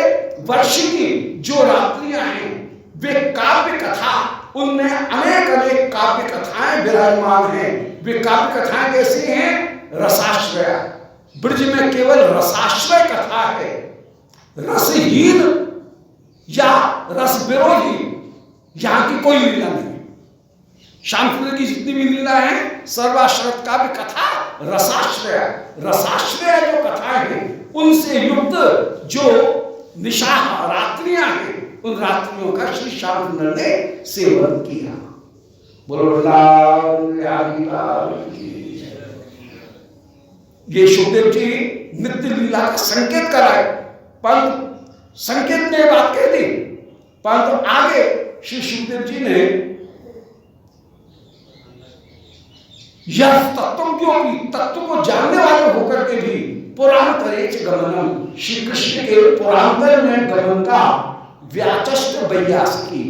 वर्ष की जो रात्रियां हैं वे काव्य कथा, उनमें अनेक अनेक काव्य कथाएं विराजमान हैं। वे काव्य कथाएं कैसी हैं? रसाश्रया, ब्रज में केवल रसाश्रय कथा है, रसहीन या रस विरोधी यहां की कोई लीला नहीं। श्याम सुंदर की जितनी भी लीला है सर्वाश्रय काव्य कथा रसाश्रय, रसाश्रय जो कथाएं हैं उनसे युक्त जो निशा रात्रियां हैं उन रात्रियों का श्री श्याम सुंदर ने सेवन किया। बोलो ये सुखदेव जी नित्य लीला का संकेत कराए, परंतु संकेत ने बात कह दी, परंतु आगे श्री सुखदेव जी ने यह तत्वज्ञों की, तत्व को जानने वाले होकर के भी पुरांतरेच गमनम, श्री कृष्ण के पुरांतर में गमन का व्याचष्ट व्यास की,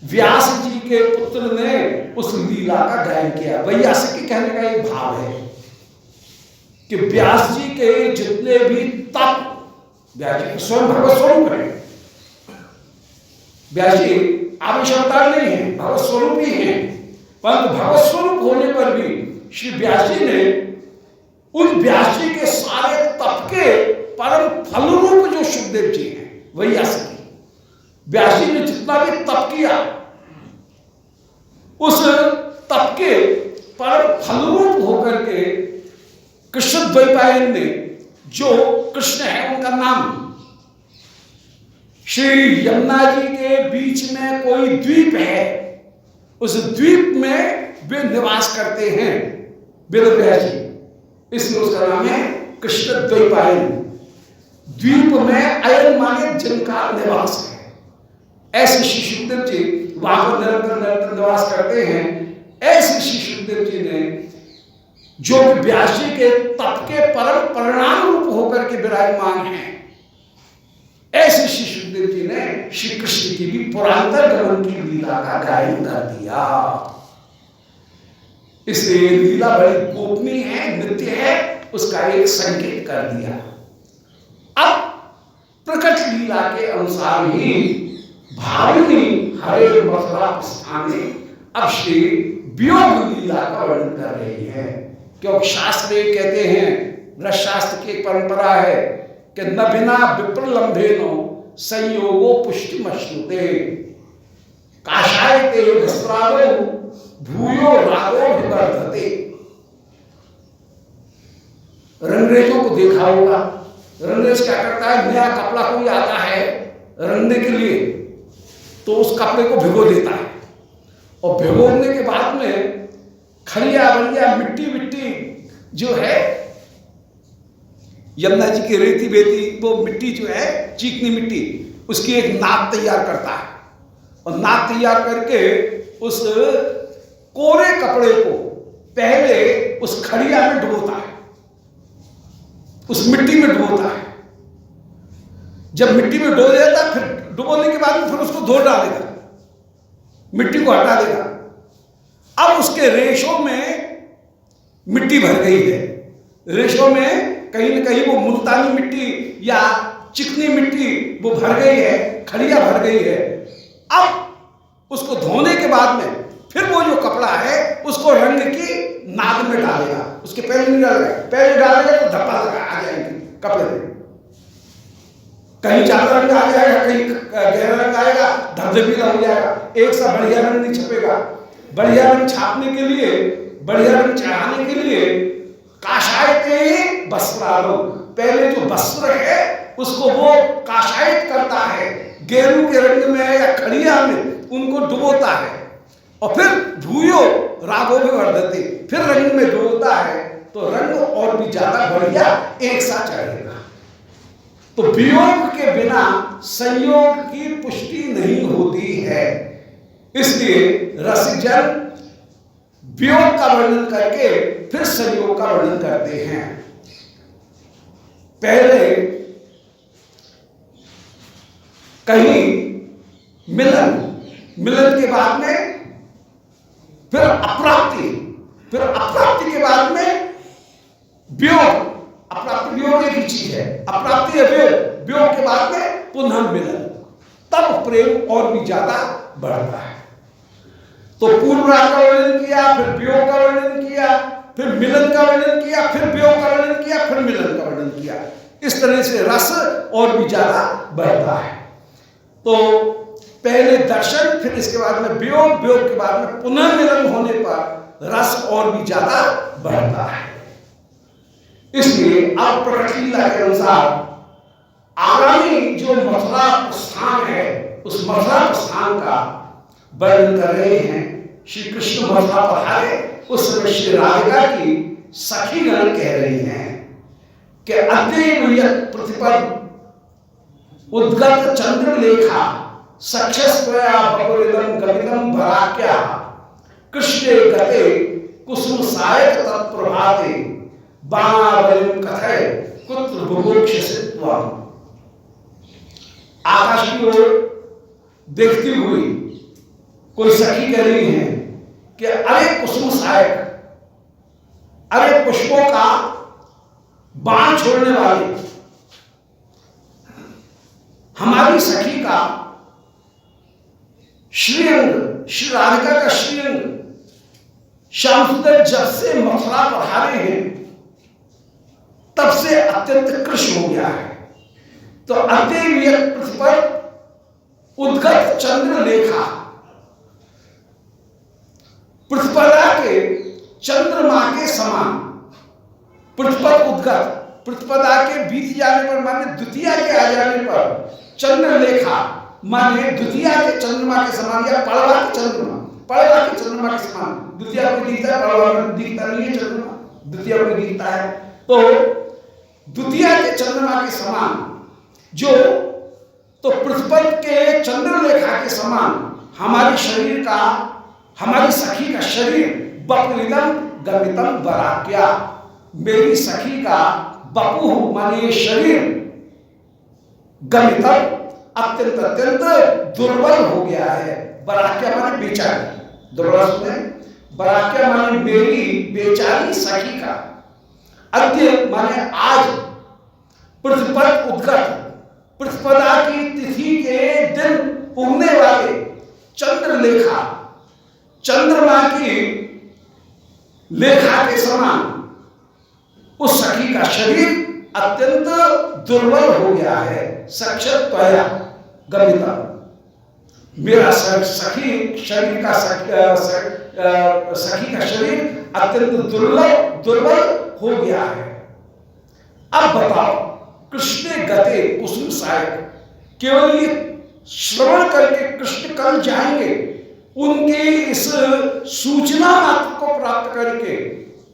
व्यास जी के पुत्र ने उस लीला का गायन किया। व्यास के कहने का एक भाव है कि व्यास जी के जितने भी तप, व्यास जी स्वयं भगवत स्वरूप है, व्यास जी आवेश अवतार नहीं है, भगवत स्वरूप ही है, परंतु भगवत स्वरूप होने पर भी श्री व्यास जी ने उन व्यास जी के सारे तप के परम फल रूप जो सुखदेव जी हैं वही आ सके। व्यास जी ने जितना भी तप किया उस तप के परम फल रूप होकर के कृष्ण द्वैपायन ने, जो कृष्ण है उनका नाम, श्री यमुना जी के बीच में कोई द्वीप है, उस द्वीप में वे निवास करते हैं वेदव्यास जी, इसलिए उसका नाम है कृष्ण द्वैपायन। द्वीप में अयन माने जिनका निवास है, ऐसे श्री सुखदेव जी वहां पर निरंतर निवास करते हैं। ऐसे श्री सुखदेव जी ने जो व्यास जी के तप के परम परिणाम रूप होकर के विराजमान हैं, ऐसे श्री सुखदेव जी ने श्री कृष्ण की भी पुरांतर गमन की लीला का गायन कर दिया। इसलिए लीला बड़ी गोपनीय है, नित्य है, उसका एक संकेत कर दिया। अब प्रकट लीला के अनुसार ही भाविनी हरे मथुरा स्थाने अब श्री वियोग लीला का वर्णन कर रही है। क्योंकि शास्त्र कहते हैं, रसशास्त्र की परंपरा है कि न बिना विप्रलंभेनो संयोगो पुष्टि मश्नुते, काशाय ते वस्त्रादो भूयो रागो विवर्धते। रंगरेजों को देखा होगा, रंगरेज क्या करता है, नया कपड़ा कोई आता है रंगने के लिए तो उस कपड़े को भिगो देता है, और भिगोने के बाद में खलिया बलिया मिट्टी मिट्टी जो है यमुना जी की रेती बेती, वो मिट्टी जो है चीकनी मिट्टी, उसकी एक नाद तैयार करता है, और नाद तैयार करके उस कोरे कपड़े को पहले उस खड़िया में डुबोता है, उस मिट्टी में डुबोता है। जब मिट्टी में डुबो देता है, फिर डुबोने के बाद फिर उसको धो डालेगा, मिट्टी को हटा देगा। अब उसके रेशों में मिट्टी भर गई है, रेशों में कहीं न कहीं वो मुल्तानी मिट्टी या चिकनी मिट्टी वो भर गई है, खड़िया भर गई है। अब उसको धोने के बाद में फिर वो जो कपड़ा है उसको रंग की नाद में डालेगा, उसके पहले नहीं डालेगा, पहले डालेगा तो धब्बा लगा आ जाएंगे कपड़े में, कहीं ज्यादा रंग आ जाएगा, कहीं गहरा रंग आएगा, धब्धबीला हो जाएगा, एक सा बढ़िया रंग नहीं छपेगा। बढ़िया रंग छापने के लिए, बढ़िया रंग चढ़ाने के लिए काशायते वस्त्रादो, पहले जो वस्त्र है उसको वो काशायत करता है, गेरू के रंग में या खड़िया में उनको डुबोता है, और फिर भूयो रागो में वर्धते, फिर रंग में डुबोता है तो रंग और भी ज्यादा बढ़िया एक साथ चढ़ेगा। तो वियोग के बिना संयोग की पुष्टि नहीं होती है, इसलिए रसिकजन वियोग का वर्णन करके फिर संयोग का वर्णन करते हैं। पहले कहीं मिलन, मिलन के बाद में फिर अप्राप्ति, फिर अप्राप्ति के बाद में वियोग, अप्राप्ति वियोग एक ही चीज है, अप्राप्ति वियोग, वियोग के बाद में पुनः मिलन, तब प्रेम और भी ज्यादा बढ़ता है। तो पूर्व राग का वर्णन किया, फिर वियोग का वर्णन किया, फिर मिलन का वर्णन किया, फिर वियोग का वर्णन किया, फिर मिलन का वर्णन किया। इस तरह से रस और भी ज्यादा बढ़ता है। तो पहले दर्शन, फिर इसके बाद में वियोग, वियोग के बाद में पुनः मिलन होने पर रस और भी ज्यादा बढ़ता है। इसलिए अब प्रकट लीला के अनुसार आगामी जो मथुरा प्रस्थान है, उस मथुरा प्रस्थान का वर्णन कर रहे हैं। श्री कृष्ण मथुरा पधारे, उस समय श्री राधिका की सखीगण कह रही हैं कि अद्यैव यत् प्रतिपद उद्गत चंद्रलेखा सख्यस्त्वया बपुरिदं गमितं भराक्या कृष्णे गते कुसुम सायक तत्प्रभाते बाणावलिं कथय कुत्र बुभुक्षसि त्वम्। आकाश की ओर देखती हुई कोई सखी कह रही है कि अरे कुसुम सायक, अरे पुष्पों का बाण छोड़ने वाले, हमारी सखी का श्रीअंग, श्री राधिका का श्रीअंग श्याम सुंदर जब से मथुरा पधारे हैं तब से अत्यंत कृष्ण हो गया है। तो अद्यैव प्रतिपद उद्गत चंद्रलेखा, प्रतिपदा के चंद्रमा के समान, प्रतिपद उद्गत, प्रतिपदा के बीत जाने पर माने द्वितीया के आ जाने पर चंद्रलेखा माने द्वितीया के चंद्रमा के समान या पड़वा के चंद्रमा, पड़वा के चंद्रमा के समान। द्वितीया को दिखता है, पड़वा में दिखता नहीं है चंद्रमा, द्वितीया को दिखता है। तो द्वितीया के चंद्रमा के समान जो, तो प्रतिपद के चंद्रलेखा के समान हमारे शरीर का, हमारी सखी का शरीर बपुरिदं गमितं वराक्या, मेरी सखी का बपु माने शरीर गमितं अत्यंत अत्यंत दुर्बल हो गया है। बराक्या माने बेचारी, दुर्बल सुने, बराक्या माने मेरी बेचारी सखी का, अद्य माने आज, प्रतिपद उद्गत, प्रतिपदा की तिथि के दिन उगने वाले चंद्रलेखा, चंद्रमा की लेखा के समान उस सखी का शरीर अत्यंत दुर्बल हो गया है। सख्यत्वया गमितं, मेरा सखी शरीर का सखी का शरीर अत्यंत दुर्बल हो गया है। अब बताओ, कृष्ण गते कुसुम सायक, केवल ये श्रवण करके कृष्ण कल जाएंगे, उनके इस सूचना मात्र को प्राप्त करके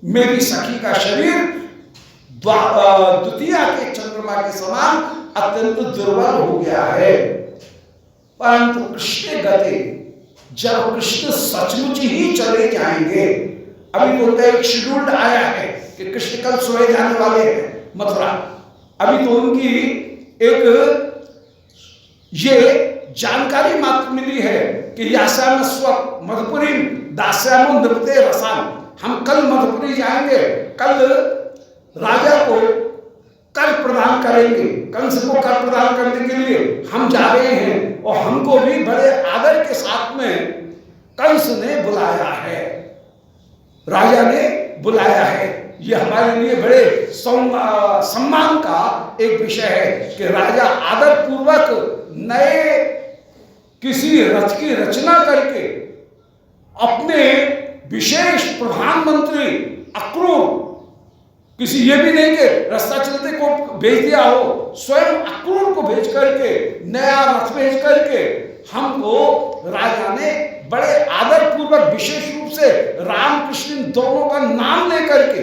मेरी सखी का शरीर द्वितीया के चंद्रमा के समान अत्यंत दुर्बल हो गया है। परंतु कृष्ण गते, जब कृष्ण सचमुच ही चले जाएंगे, अभी तो उनका एक शेड्यूल्ड आया है कि कृष्ण कल सोए जाने वाले हैं मथुरा, अभी तो उनकी एक ये जानकारी मात्र मिली है कि यास्याम स्व मधुपुरी दास्यामो नृपते रसाम, हम कल मधुपुरी जाएंगे, कल राजा को कर प्रदान करेंगे, कंस को कर प्रदान करने के लिए हम जा रहे हैं और हमको भी बड़े आदर के साथ में कंस ने बुलाया है, राजा ने बुलाया है। ये हमारे लिए बड़े सम्मान का एक विषय है कि राजा आदर पूर्वक नए किसी रथ की रचना करके अपने विशेष प्रधानमंत्री अक्रूर, किसी ये भी नहीं कि रास्ता चलते को भेज दिया हो, स्वयं अक्रूर को भेज करके, नया रथ भेज करके हमको राजा ने बड़े आदर पूर्वक विशेष रूप से राम कृष्ण दोनों का नाम लेकर के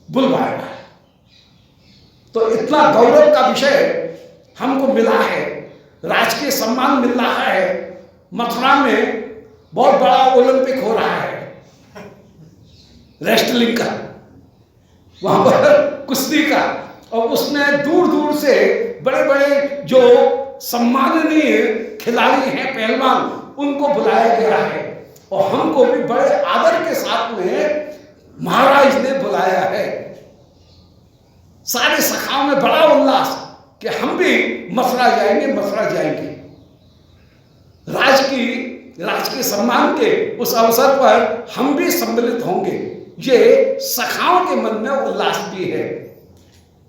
बुलवाया है। तो इतना गौरव का विषय हमको मिला है, राजकीय सम्मान मिल रहा है। मथुरा में बहुत बड़ा ओलंपिक हो रहा है रेस्टलिंग का, वहां पर कुश्ती का, और उसमें दूर दूर से बड़े बड़े जो सम्माननीय खिलाड़ी हैं, पहलवान, उनको बुलाया गया है और हमको भी बड़े आदर के साथ में महाराज ने बुलाया है। सारे सखाओं में बड़ा उल्लास कि हम भी मथुरा जाएंगे, मथुरा जाएंगे। राज के सम्मान के उस अवसर पर हम भी सम्मिलित होंगे, ये सखाओं के मन में उल्लास भी है।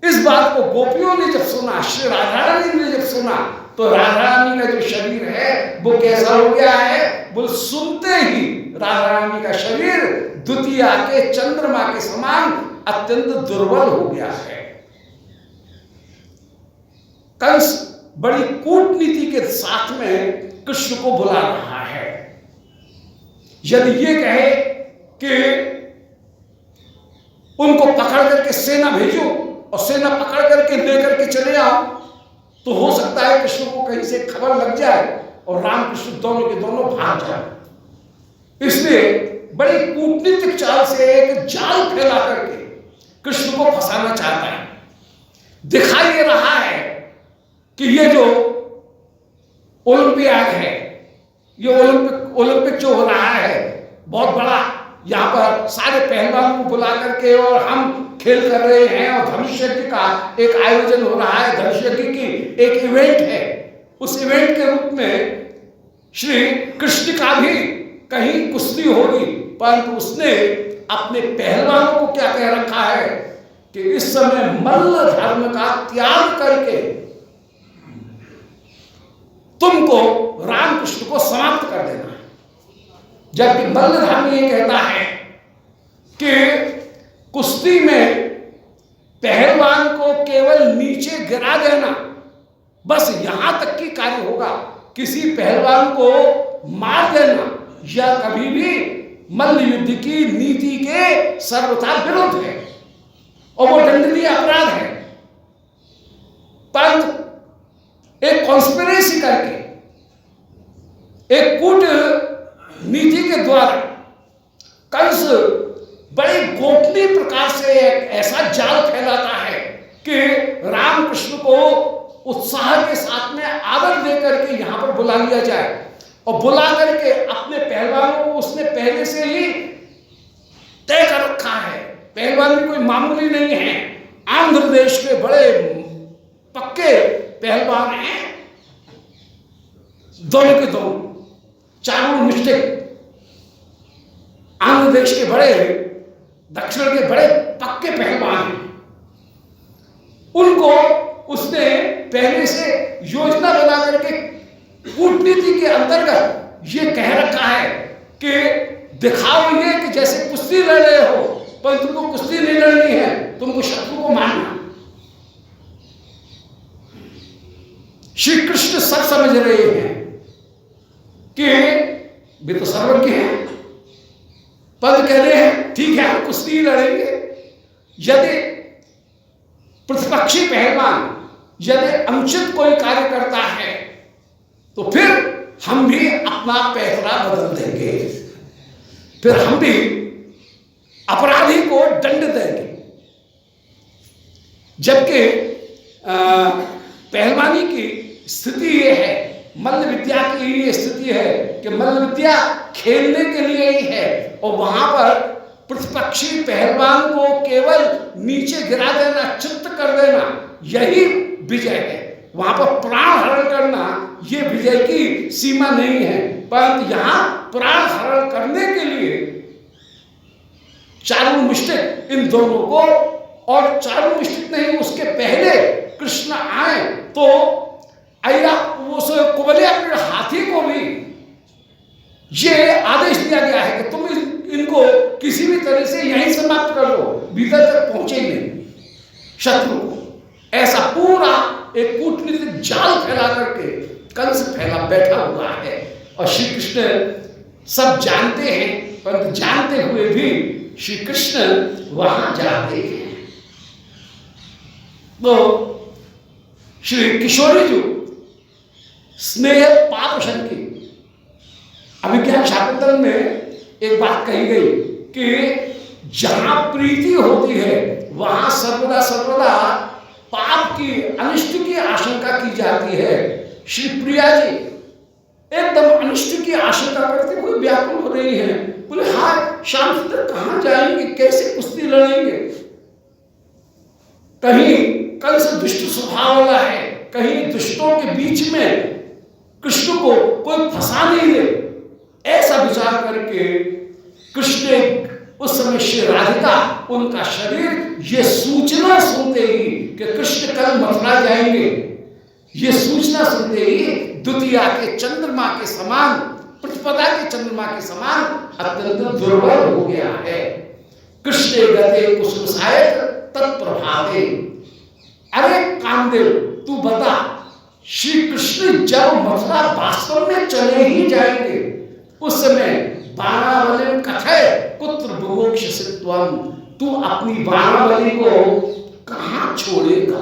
इस बात को गोपियों ने जब सुना, श्री राधा रानी ने जब सुना, तो राधा रानी का जो शरीर है वो कैसा हो गया है, वो सुनते ही राधा रानी का शरीर द्वितीया के चंद्रमा के समान अत्यंत दुर्बल हो गया है। कंस बड़ी कूटनीति के साथ में कृष्ण को बुला रहा है। यदि ये कहे कि उनको पकड़ करके सेना भेजो, और सेना पकड़ करके लेकर के चले आओ, तो हो सकता है कृष्ण को कहीं से खबर लग जाए और रामकृष्ण दोनों के दोनों भाग जाए। इसलिए बड़ी कूटनीतिक चाल से एक जाल फैला करके कृष्ण को फंसाना चाहता है। दिखाई ये रहा है कि ये जो ओलंपियाड है, ये ओलंपिक जो हो रहा है बहुत बड़ा, यहाँ पर सारे पहलवानों को बुला करके और हम खेल कर रहे हैं और धनुष यज्ञ का एक आयोजन हो रहा है, धनुष यज्ञ की एक इवेंट है। उस इवेंट के रूप में श्री कृष्ण का भी कहीं कुश्ती होगी, परंतु उसने अपने पहलवानों को क्या कह रखा है कि इस समय मल्ल धर्म का त्याग करके तुमको रामकृष्ण को समाप्त कर देना है। जबकि मल्ल धर्म ये कहता है कि कुश्ती में पहलवान को केवल नीचे गिरा देना, बस यहां तक की कार्य होगा। किसी पहलवान को मार देना यह कभी भी मल्ल युद्ध की नीति के सर्वथा विरुद्ध है और वो दंडनीय अपराध है। परंतु एक कॉन्स्पिरेसी करके, एक कूट नीति के द्वारा कंस बड़े गोपनीय प्रकार से एक ऐसा जाल फैलाता है कि रामकृष्ण को उत्साह के साथ में आदर देकर के यहां पर बुला लिया जाए और बुला करके अपने पहलवानों को उसने पहले से ही तय कर रखा है। पहलवान भी कोई मामूली नहीं है, आंध्र प्रदेश के बड़े पक्के पहलवान हैं, दोनों के दोनों चारों मिस्टेक, आंध्र प्रदेश के बड़े, दक्षिण के बड़े पक्के पहलवान हैं। उनको उसने पहले से योजना बना करके कूटनीति के अंतर्गत ये कह रखा है कि दिखाओ ये कि जैसे कुश्ती लड़ रहे हो, पर तुमको कुश्ती नहीं लड़नी है, तुमको शत्रु को मारना। श्री कृष्ण सब समझ रहे हैं कि वे तो सर्वज्ञ हैं, पर कह रहे हैं ठीक है हम कुश्ती लड़ेंगे। यदि प्रतिपक्षी पहलवान यदि अनुचित कोई कार्य करता है तो फिर हम भी अपना फैसला बदल देंगे, फिर हम भी अपराधी को दंड देंगे। जबकि पहलवानी की स्थिति ये है, मल्ल विद्या की ये स्थिति है कि मल्ल विद्या खेलने के लिए ही है और वहां पर प्रतिपक्षी पहलवान को केवल नीचे गिरा देना, चित्त कर देना, यही विजय है। वहां पर प्राण हरण करना ये विजय की सीमा नहीं है, परंतु यहां प्राण हरण करने के लिए चारों मुष्टिक इन दोनों को, और चारों मुष्टिक नहीं उसके पहले कृष्ण आए तो उस कुबलिया हाथी को भी ये आदेश दिया गया है कि तुम इनको किसी भी तरह से यहीं समाप्त कर दो, भीतर तक पहुंचे नहीं शत्रु को। ऐसा पूरा एक कूटनीतिक जाल फैला करके कंस फैला बैठा हुआ है और श्री कृष्ण सब जानते हैं, परंतु जानते हुए भी श्री कृष्ण वहां जाते हैं। तो श्री किशोरी जी स्नेह पाप शंकी अभिज्ञान शाकुंतल में एक बात कही गई कि जहां प्रीति होती है वहां सर्वदा सर्वदा पाप की, अनिष्ट की आशंका की जाती है। श्री प्रिया जी एकदम अनिष्ट की आशंका करते हुए व्याकुल हो रही हैं, बोले हाँ श्याम सुंदर कहां जाएंगे, कैसे कुश्ती लड़ेंगे, कहीं कंस दुष्ट स्वभाव वाला है, कहीं दुष्टों के बीच में कृष्ण को कोई फंसा नहीं ले। ऐसा विचार करके कृष्ण उस समय श्री राधिका उनका शरीर ये सूचना सुनते ही कि कृष्ण कल मथुरा जाएंगे, ये सूचना सुनते ही द्वितीया के चंद्रमा के समान, प्रतिपदा के चंद्रमा के समान अत्यंत दुर्बल हो गया है। कृष्ण गते कुसुमसायत तत्प्रभाते। अरे कामदेव तू बता, श्री कृष्ण जब मथुरा वास्तव में चले ही जाएंगे उस समय बाणावली कथय कुत्र बुभुक्षिषि त्वं, तू अपनी बाणावली को कहां छोड़ेगा।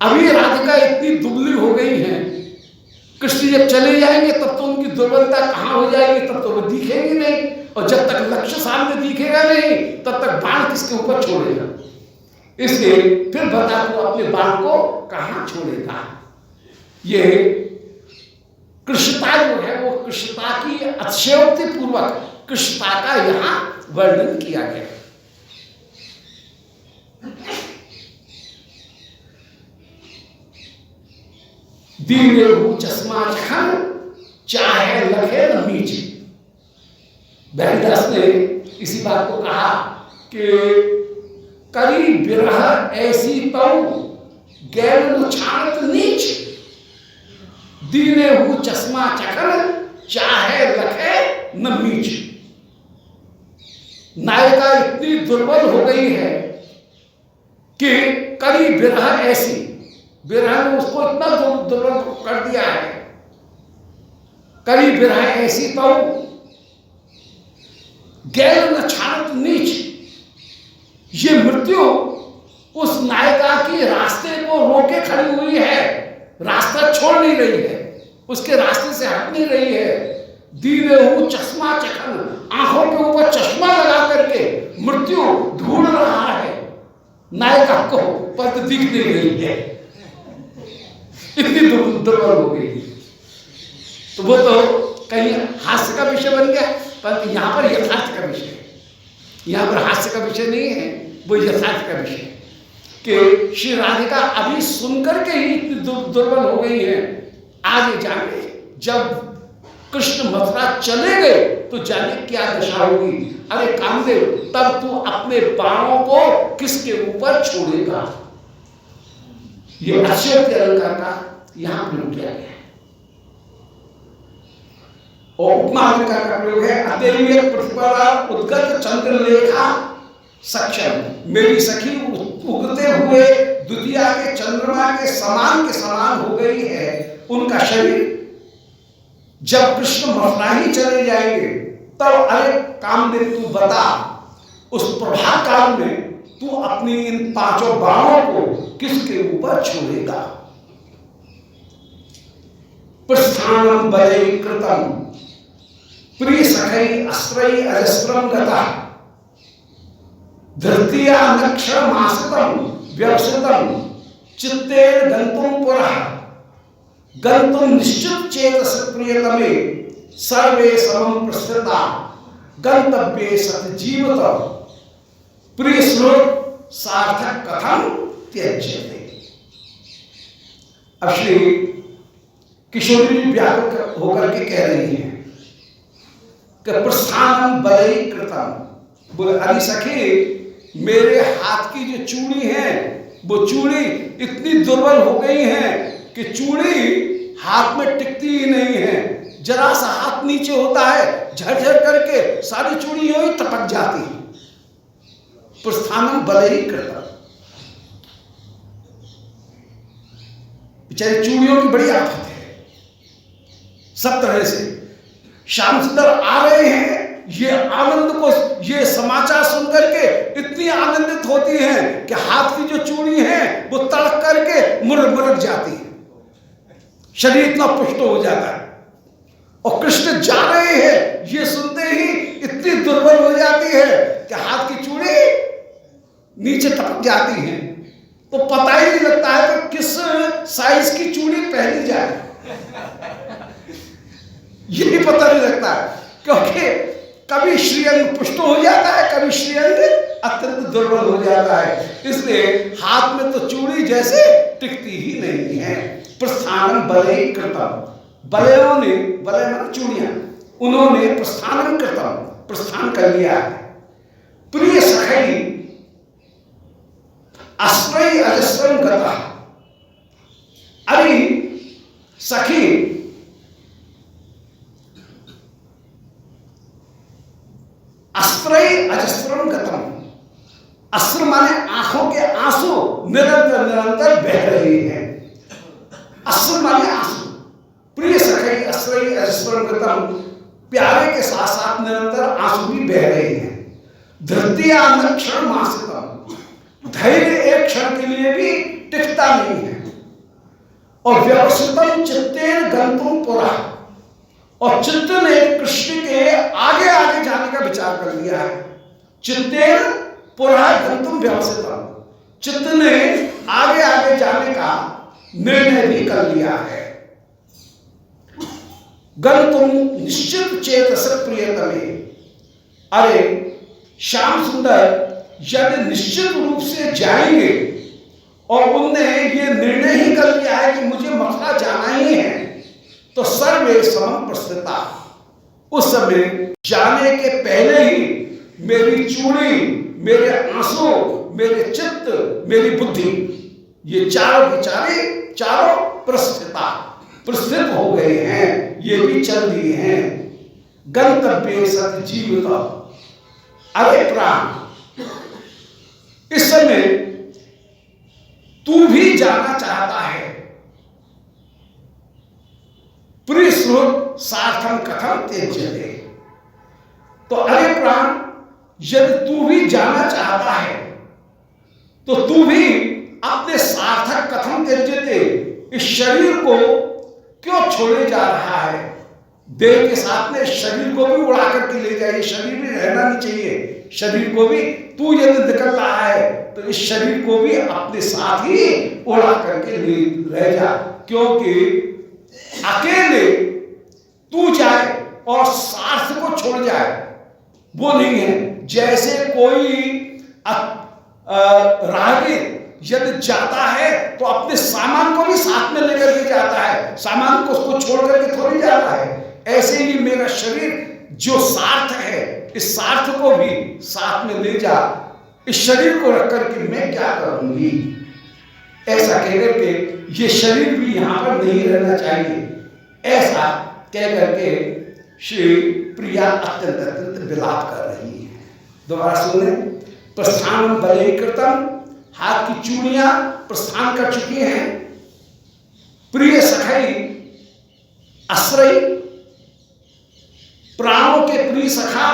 अभी राधिका इतनी दुबली हो गई है, कृष्ण जब चले जाएंगे तब तो उनकी दुर्बलता कहां हो जाएगी, तब तो वो दिखेंगे नहीं, और जब तक लक्ष्य सामने दिखेगा नहीं तब तक बाण किसके ऊपर छोड़ेगा। इसलिए फिर बता तू अपने बाण को कहां छोड़ेगा। ये कृष्णता जो है वो कृष्णता की अतिशयोक्ति पूर्वक कृष्णता का यहां वर्णन किया गया। दीने चश्मा चखन चाहे लखे न मीच। बैरदास ने इसी बात को कहा कि करी बिरह ऐसी तौ गैर छाणत नीच। दीने हु चश्मा चखन चाहे लखे न मीच। नायिका इतनी दुर्बल हो गई है कि करी बिरह ऐसी, बिरह ने उसको इतना दुर्बल कर दिया है। करी बिरह ऐसी तो गैर न छाणत नीच। ये मृत्यु उस नायिका के रास्ते को रोके खड़ी हुई है, रास्ता छोड़ नहीं रही है, उसके रास्ते से हट नहीं रही है। दीने हूं चश्मा चखन, आंखों के ऊपर चश्मा लगा करके मृत्यु ढूंढ रहा है नायिका को, पर दिख नहीं रही है, इतनी दुर्बल हो गई। तो वो तो कहीं हास्य का विषय बन गया, पर यहाँ पर यथार्थ का विषय है। यहाँ पर हास्य का विषय नहीं है, वो यथार्थ का विषय है कि श्री राधिका अभी सुनकर के ही इतनी दुर्बल हो गई है। आगे जाने जब कृष्ण मथुरा चले गए तो जाने क्या दशा होगी। अरे कामदेव, तब तू अपने बाणों को किसके ऊपर छोड़ेगा। ये अक्षय के अलंकार का यहां प्रयोग किया गया है। और उपमा अलंकार का प्रयोग है अदेवीय प्रतिपदा उद्गत चंद्रलेखा सक्षम। मेरी सखी उगते हुए द्वितीया के चंद्रमा के समान हो गई है उनका शरीर। जब कृष्ण मथुरा ही चले जाएंगे तब अरे कामदेव तू बता, उस प्रभात काल में तू अपनी इन 5 बाणों को किसके ऊपर छोड़ेगा। प्रस्थानम बलई कृतम प्रिय सखई अस्त्रई अजस्त्रम गता। धृतिया नक्षरमासितम व्यवसितम चित्तेन गंतुम पुरः। गंतुम निश्चित चेतस प्रियतमे सर्वे समम प्रस्थिता। गंतव्ये सत जीवत प्रिय श्लोक सार्थक कथम त्यज्यते। अब श्री किशोरी व्याकुल होकर के कह रही हैं कि प्रस्थानम बलई कृतम। बोले अरे सखी, मेरे हाथ की जो चूड़ी है वो चूड़ी इतनी दुर्बल हो गई है कि चूड़ी हाथ में टिकती ही नहीं है। जरा सा हाथ नीचे होता है झरझर करके सारी चूड़ी यूं ही टपक जाती है। प्रस्थानम बलई कृतम। बेचारी चूड़ियों की बड़ी आफत है सब तरह से। श्याम सुंदर आ रहे हैं, ये आनंद को, ये समाचार सुनकर के इतनी आनंदित होती हैं कि हाथ की जो चूड़ी है वो तड़क करके मुरक जाती है, शरीर इतना पुष्ट हो जाता है। और कृष्ण जा रहे हैं ये सुनते ही इतनी दुर्बल हो जाती है कि हाथ की चूड़ी नीचे टपक जाती है। तो पता ही नहीं लगता है कि किस साइज की चूड़ी पहनी जाए, ये भी पता नहीं लगता है, क्योंकि कभी श्रीअंग पुष्ट हो जाता है, कभी श्रीअंग अत्यंत दुर्बल हो जाता है। इसलिए हाथ में तो चूड़ी जैसे टिकती ही नहीं है। प्रस्थानम बलई कृतम। बलयों ने, बलय माने चूड़ियां, उन्होंने प्रस्थानम कृतम, प्रस्थान कर लिया है। प्रिय सखई अस्त्रई अजस्त्रम गता। अरे सखी, अस्त्रई अजस्त्रम गतम। अस्त्र माने आंखों के आंसू निरंतर बह रहे हैं। अस्त्र माने आंसू। प्रिय सखई अस्त्रई अजस्त्रम गतम, प्यारे के साथ साथ निरंतर आंसू भी बह रहे हैं। धृति न क्षण मासितम, धैर्य एक क्षण के लिए भी टिकता नहीं है। और व्यवसितम चित्तेन गंतुम पुरा, और चित्त ने कृष्ण के आगे आगे जाने का विचार कर लिया है। चित्तेन पुरा गंतुम व्यवसितम, चित्त ने आगे आगे जाने का निर्णय भी कर लिया है। गंतुम निश्चित चेतस प्रियतमे, अरे श्याम सुंदर यदि निश्चित रूप से जाएंगे और उनने ये निर्णय ही कर लिया है कि मुझे मथुरा जाना ही है, तो सर्वे समम प्रस्थिता, उस समय जाने के पहले ही मेरी चूड़ी, मेरे आंसू, मेरे चित्त, मेरी बुद्धि, ये चारों विचारे चारों प्रस्थित हो गए हैं, ये भी चल दिए हैं। गंतव्य सत जीवित, अरे प्राण इस समय तू भी जाना चाहता है, प्रियश्रुत सार्थम कथम त्यज्यते, तो अरे प्राण यदि तू भी जाना चाहता है तो तू भी अपने सार्थक कथम त्यज्यते, इस शरीर को क्यों छोड़े जा रहा है। देह के साथ में शरीर को भी उड़ा करके ले जाइए, शरीर भी रहना नहीं चाहिए। शरीर को भी तू यदि निकल रहा है तो इस शरीर को भी अपने साथ ही उड़ा करके ले रह जा, क्योंकि अकेले तू जाए और सार्थ को छोड़ जाए वो नहीं है। जैसे कोई राहगीर यदि जाता है तो अपने सामान को भी साथ में लेकर के जाता है, सामान को उसको छोड़ करके थोड़ी जाता है। ऐसे ही मेरा शरीर जो सार्थ है, इस सार्थ को भी साथ में ले जा, इस शरीर को रख करके मैं क्या करूंगी, ऐसा कहकर के ये शरीर भी यहां पर नहीं रहना चाहिए, ऐसा कह करके श्री प्रिया अत्यंत अत्यंत विलाप कर रही है। दोबारा सुने, प्रस्थान बले कृतम, हाथ की चूड़ियां प्रस्थान कर चुकी हैं। प्रिय सखाई आश्रय, प्राणों के प्रिय सखा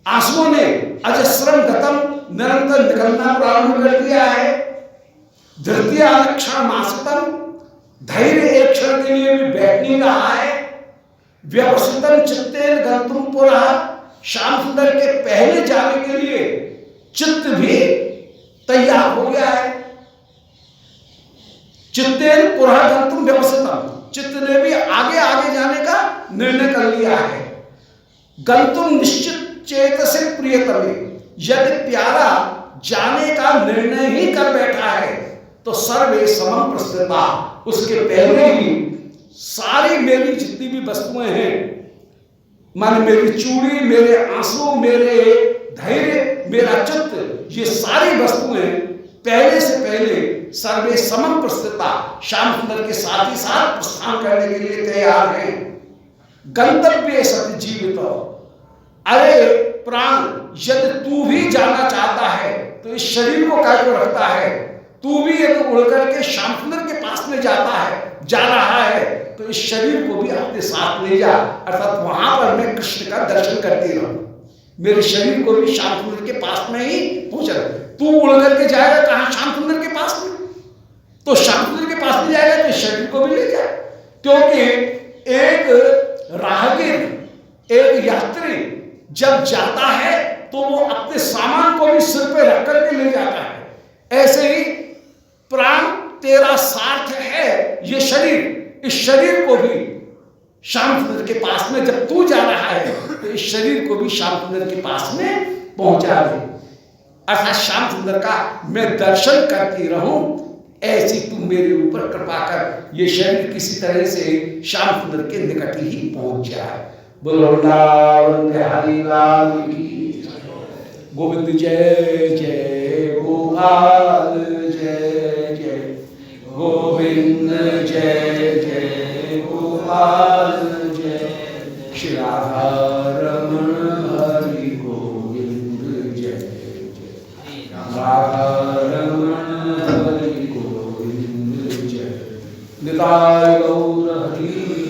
आंसुओं ने अजस्रम गतम, निरंतर निकलना प्रारंभ कर दिया है। धृतिया क्षण मासतम, धैर्य एक क्षण के लिए भी बैठ नहीं रहा है। व्यवसितम चित्तेन गंतुम पुरा, श्याम सुंदर के पहले जाने के लिए चित्त भी तैयार हो गया है। चित्तेन पुरा गंतुम व्यवसितम, चित्त ने भी आगे आगे जाने का निर्णय कर लिया है। गंतुम निश्चित चेतसे प्रियतमे, यदि प्यारा जाने का निर्णय ही कर बैठा है तो सर्वे समम प्रस्थिता, उसके पहले ही सारी मेरी जितनी भी वस्तुएं हैं, माने मेरी चूड़ी, मेरे आंसू, मेरे धैर्य, मेरा चित्त, ये सारी वस्तुएं पहले से पहले सर्वे समम प्रस्थिता, श्याम सुंदर के साथ ही साथ प्रस्थान करने के लिए तैयार हैं। गंतव्य सत्य जीवित, अरे प्राण यदि तू भी जाना चाहता है तो इस शरीर को काय को रखता है, तू भी यदि उड़ करके श्याम सुंदर के पास में जा रहा है तो इस शरीर को भी अपने साथ ले जा, अर्थात वहां पर मैं कृष्ण का दर्शन करती रहूं, मेरे शरीर को भी श्याम सुंदर के पास में ही पहुंचा। तू उड़ करके जाएगा कहां, श्याम सुंदर के पास में, तो श्याम सुंदर के पास में जाएगा तो शरीर को भी ले जाए, क्योंकि एक राहगीर, एक यात्री जब जाता है तो वो अपने सामान को भी सिर पे रख करके ले जाता है। ऐसे ही प्राण तेरा साथ है ये शरीर, इस शरीर को भी श्याम सुंदर के पास में जब तू जा रहा है तो इस शरीर को भी श्याम सुंदर के पास में पहुंचा दे, अर्थात श्याम सुंदर का मैं दर्शन करती रहूं, ऐसी तू मेरे ऊपर कृपा कर, ये शरीर किसी तरह से श्याम सुंदर के निकट ही पहुंच जाए। बोलो वृंदावन बिहारी लाल की, गोविंद जय जय गोपाल जय जय गोविंद जय जय गोपाल जय, श्री राधा रमण हरि गोविंद जय जय राधा रमण हरि गोविंद जय, निताय गौर हरि।